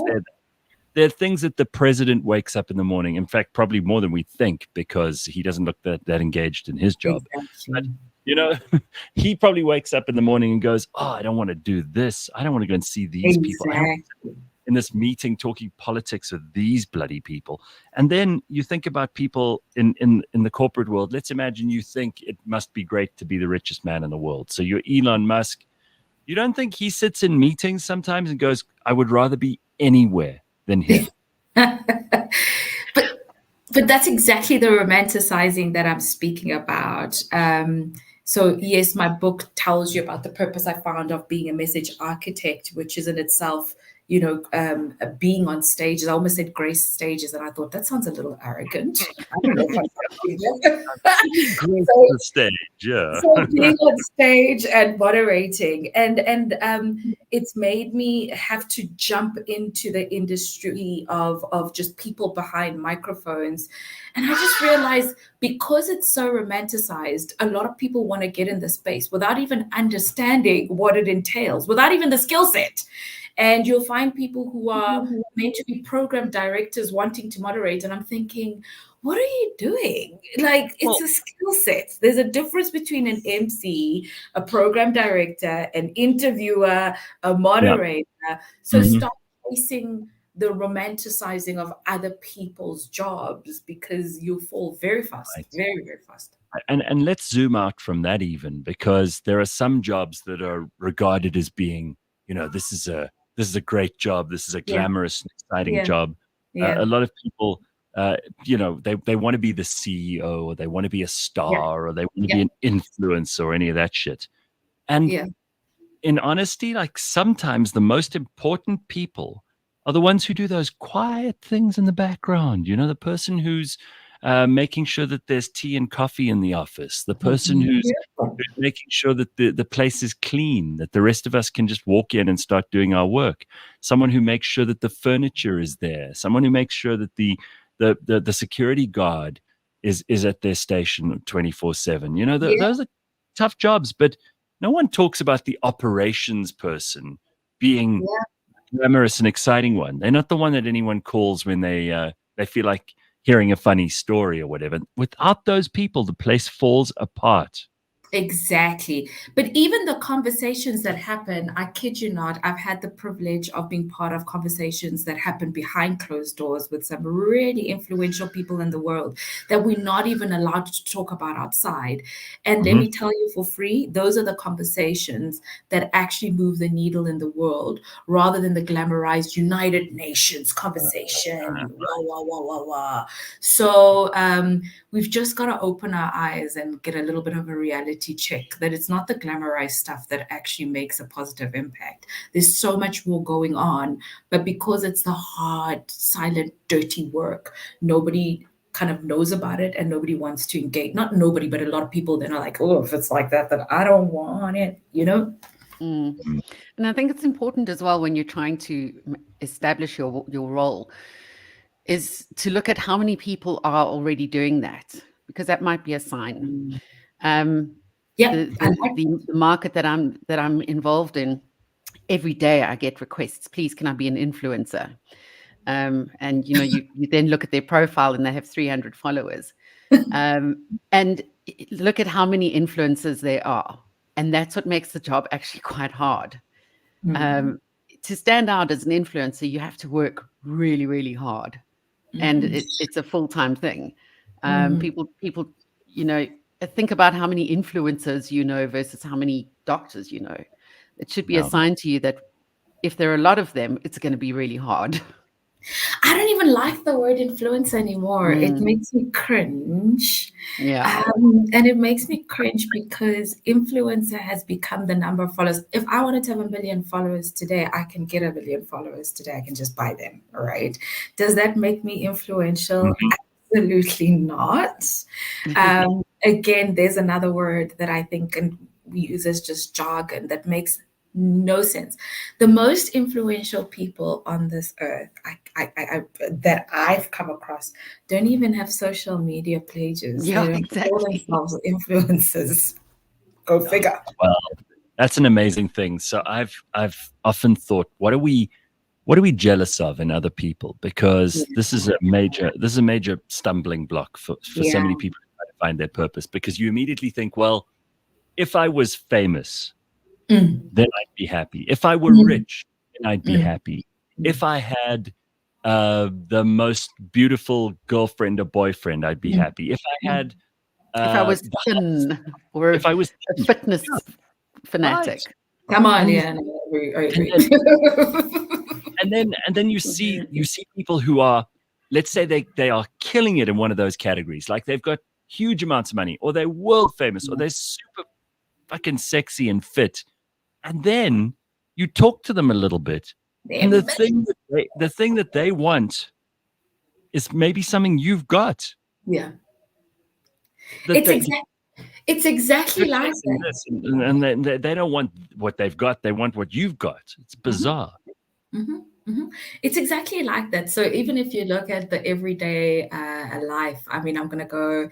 there are things that the president wakes up in the morning. In fact, probably more than we think, because he doesn't look that engaged in his job. But, you know, he probably wakes up in the morning and goes, "Oh, I don't want to do this. I don't want to go and see these people. I don't want to be in this meeting talking politics with these bloody people." And then you think about people in the corporate world. Let's imagine you think it must be great to be the richest man in the world. So you're Elon Musk. You don't think he sits in meetings sometimes and goes, "I would rather be anywhere than here." But that's exactly the romanticizing that I'm speaking about. So yes, my book tells you about the purpose I found of being a message architect, which is in itself, you know, being on stages. I almost said grace stages, and I thought that sounds a little arrogant. I don't know if I'm the stage, yeah. So being on stage and moderating, and it's made me have to jump into the industry of just people behind microphones. And I just realized, because it's so romanticized, a lot of people want to get in the space without even understanding what it entails, without even the skill set. And you'll find people who are meant to be program directors wanting to moderate. And I'm thinking, what are you doing? Like, it's a skill set. There's a difference between an MC, a program director, an interviewer, a moderator. So stop chasing the romanticizing of other people's jobs, because you'll fall very fast, very, very fast. And let's zoom out from that even, because there are some jobs that are regarded as being, you know, this is a great job. This is a glamorous and exciting job. A lot of people, you know, they want to be the CEO, or they want to be a star, or they want to be an influencer, or any of that shit. And in honesty, like, sometimes the most important people are the ones who do those quiet things in the background. You know, the person who's making sure that there's tea and coffee in the office, the person who's making sure that the place is clean, that the rest of us can just walk in and start doing our work, someone who makes sure that the furniture is there, someone who makes sure that the security guard is at their station 24/7. You know, those are tough jobs, but no one talks about the operations person being glamorous and exciting one. They're not the one that anyone calls when they feel like hearing a funny story or whatever. Without those people, the place falls apart. Exactly. But even the conversations that happen, I kid you not, I've had the privilege of being part of conversations that happen behind closed doors with some really influential people in the world that we're not even allowed to talk about outside. And let me tell you for free, those are the conversations that actually move the needle in the world rather than the glamorized United Nations conversation. Wah, wah, wah, wah, wah. So we've just got to open our eyes and get a little bit of a reality check that it's not the glamorized stuff that actually makes a positive impact. There's so much more going on, but because it's the hard, silent, dirty work, nobody kind of knows about it and nobody wants to engage. Not nobody, but a lot of people then are like, oh, if it's like that, then I don't want it, you know? And I think it's important as well when you're trying to establish your role is to look at how many people are already doing that, because that might be a sign. The market that I'm involved in, every day I get requests, please, can I be an influencer? And you then look at their profile and they have 300 followers. And look at how many influencers there are. And that's what makes the job actually quite hard. To stand out as an influencer, you have to work really, really hard. And it's a full-time thing. People, think about how many influencers versus how many doctors It should be a sign to you that if there are a lot of them, it's going to be really hard. I don't even like the word influencer anymore. It makes me cringe. Yeah. And it makes me cringe because influencer has become the number of followers. If I wanted to have 1 million followers today, I can get 1 million followers today. I can just buy them, all right? Does that make me influential? Absolutely not. Again, there's another word that I think and we use as just jargon that makes no sense. The most influential people on this earth that I've come across don't even have social media pages. Yeah, they don't call themselves influencers. Go figure. Well, that's an amazing thing. So I've often thought, what are we jealous of in other people? Because this is a major stumbling block for so many people to try to find their purpose. Because you immediately think, well, if I was famous, then I'd be happy. If I were rich, then I'd be happy. If I had the most beautiful girlfriend or boyfriend, I'd be happy. If I had, if I was thin, or if I was a fitness fanatic. Right. Come on, yeah. And then you see people who are, let's say they are killing it in one of those categories, like they've got huge amounts of money, or they're world famous, or they're super fucking sexy and fit. And then you talk to them a little bit, and the thing that they want is maybe something you've got. Yeah, it's exactly like that. And they don't want what they've got; they want what you've got. It's bizarre. It's exactly like that. So even if you look at the everyday life, I mean, I'm going to go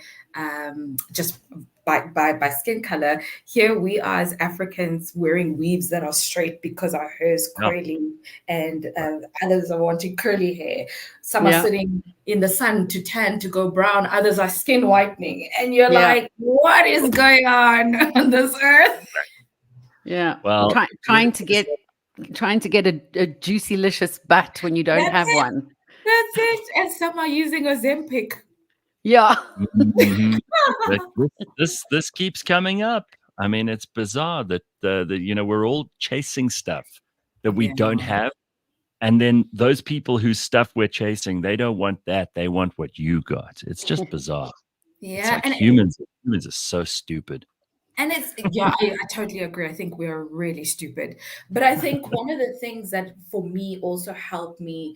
just by skin color. Here we are as Africans wearing weaves that are straight because our hair is curly, and others are wanting curly hair. Some are sitting in the sun to tan to go brown. Others are skin whitening. And you're like, what is going on this earth? Yeah. Well, trying to get a juicy, licious butt when you don't have one. That's it. And some are using Ozempic. Yeah. This keeps coming up. I mean, it's bizarre that we're all chasing stuff that we don't have, and then those people whose stuff we're chasing, they don't want that. They want what you got. It's just bizarre. Yeah, it's like humans are so stupid. And it's, I totally agree. I think we're really stupid. But I think one of the things that for me also helped me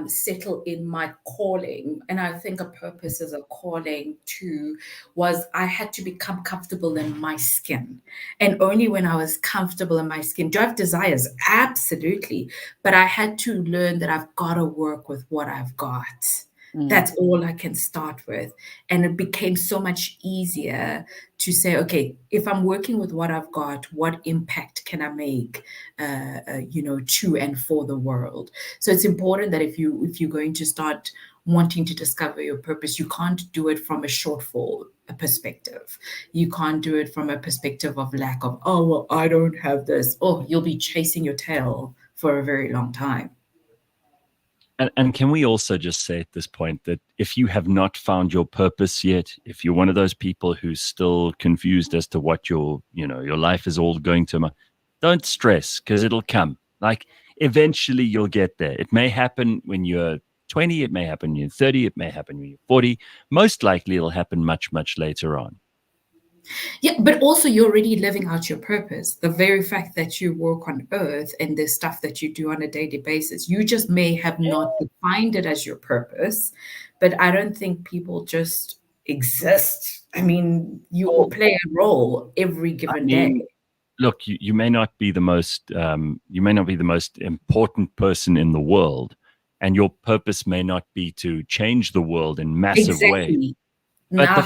settle in my calling, and I think a purpose is a calling too, was I had to become comfortable in my skin. And only when I was comfortable in my skin, do I have desires? Absolutely. But I had to learn that I've got to work with what I've got. That's all I can start with. And it became so much easier to say, okay, if I'm working with what I've got, what impact can I make, to and for the world? So it's important that if you're going to start wanting to discover your purpose, you can't do it from a shortfall perspective. You can't do it from a perspective of lack of, oh, well, I don't have this. Oh, you'll be chasing your tail for a very long time. And can we also just say at this point that if you have not found your purpose yet, if you're one of those people who's still confused as to what your life is all going to, don't stress, because it'll come. Like, eventually you'll get there. It may happen when you're 20, it may happen when you're 30, it may happen when you're 40. Most likely it'll happen much, much later on. Yeah, but also you're already living out your purpose. The very fact that you work on earth and the stuff that you do on a daily basis, you just may have not defined it as your purpose, but I don't think people just exist. I mean, you all play a role every given day. Look, you may not be the most important person in the world, and your purpose may not be to change the world in massive ways. But the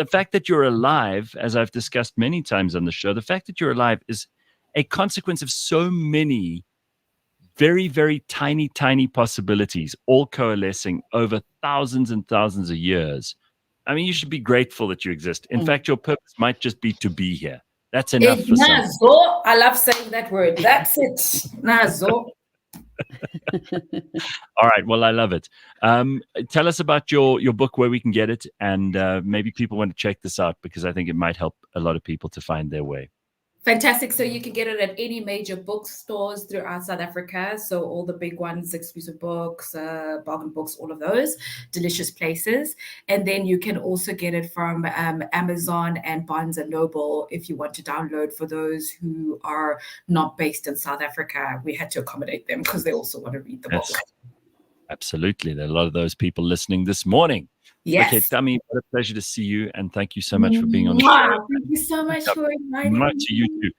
fact that you're alive, as I've discussed many times on the show, the fact that you're alive is a consequence of so many very, very tiny, tiny possibilities, all coalescing over thousands and thousands of years. I mean, you should be grateful that you exist. In fact, your purpose might just be to be here. That's enough for some. I love saying that word. That's it. Nazo. All right. Well, I love it. Tell us about your book, where we can get it, and maybe people want to check this out, because I think it might help a lot of people to find their way. Fantastic. So you can get it at any major bookstores throughout South Africa. So all the big ones, Exclusive Books, Bargain Books, all of those delicious places. And then you can also get it from Amazon and Barnes & Noble if you want to download. For those who are not based in South Africa, we had to accommodate them because they also want to read the book. Absolutely. There are a lot of those people listening this morning. Yes. Okay, Thami, what a pleasure to see you, and thank you so much for being on the show. Thank you so much for inviting me. To you too.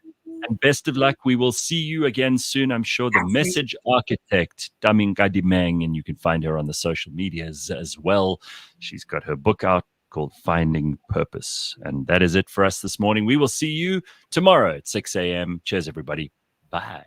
And best of luck. We will see you again soon, I'm sure. The Message Architect, Thami Nkadimeng, and you can find her on the social medias as well. She's got her book out called Finding Purpose. And that is it for us this morning. We will see you tomorrow at 6 a.m. Cheers, everybody. Bye.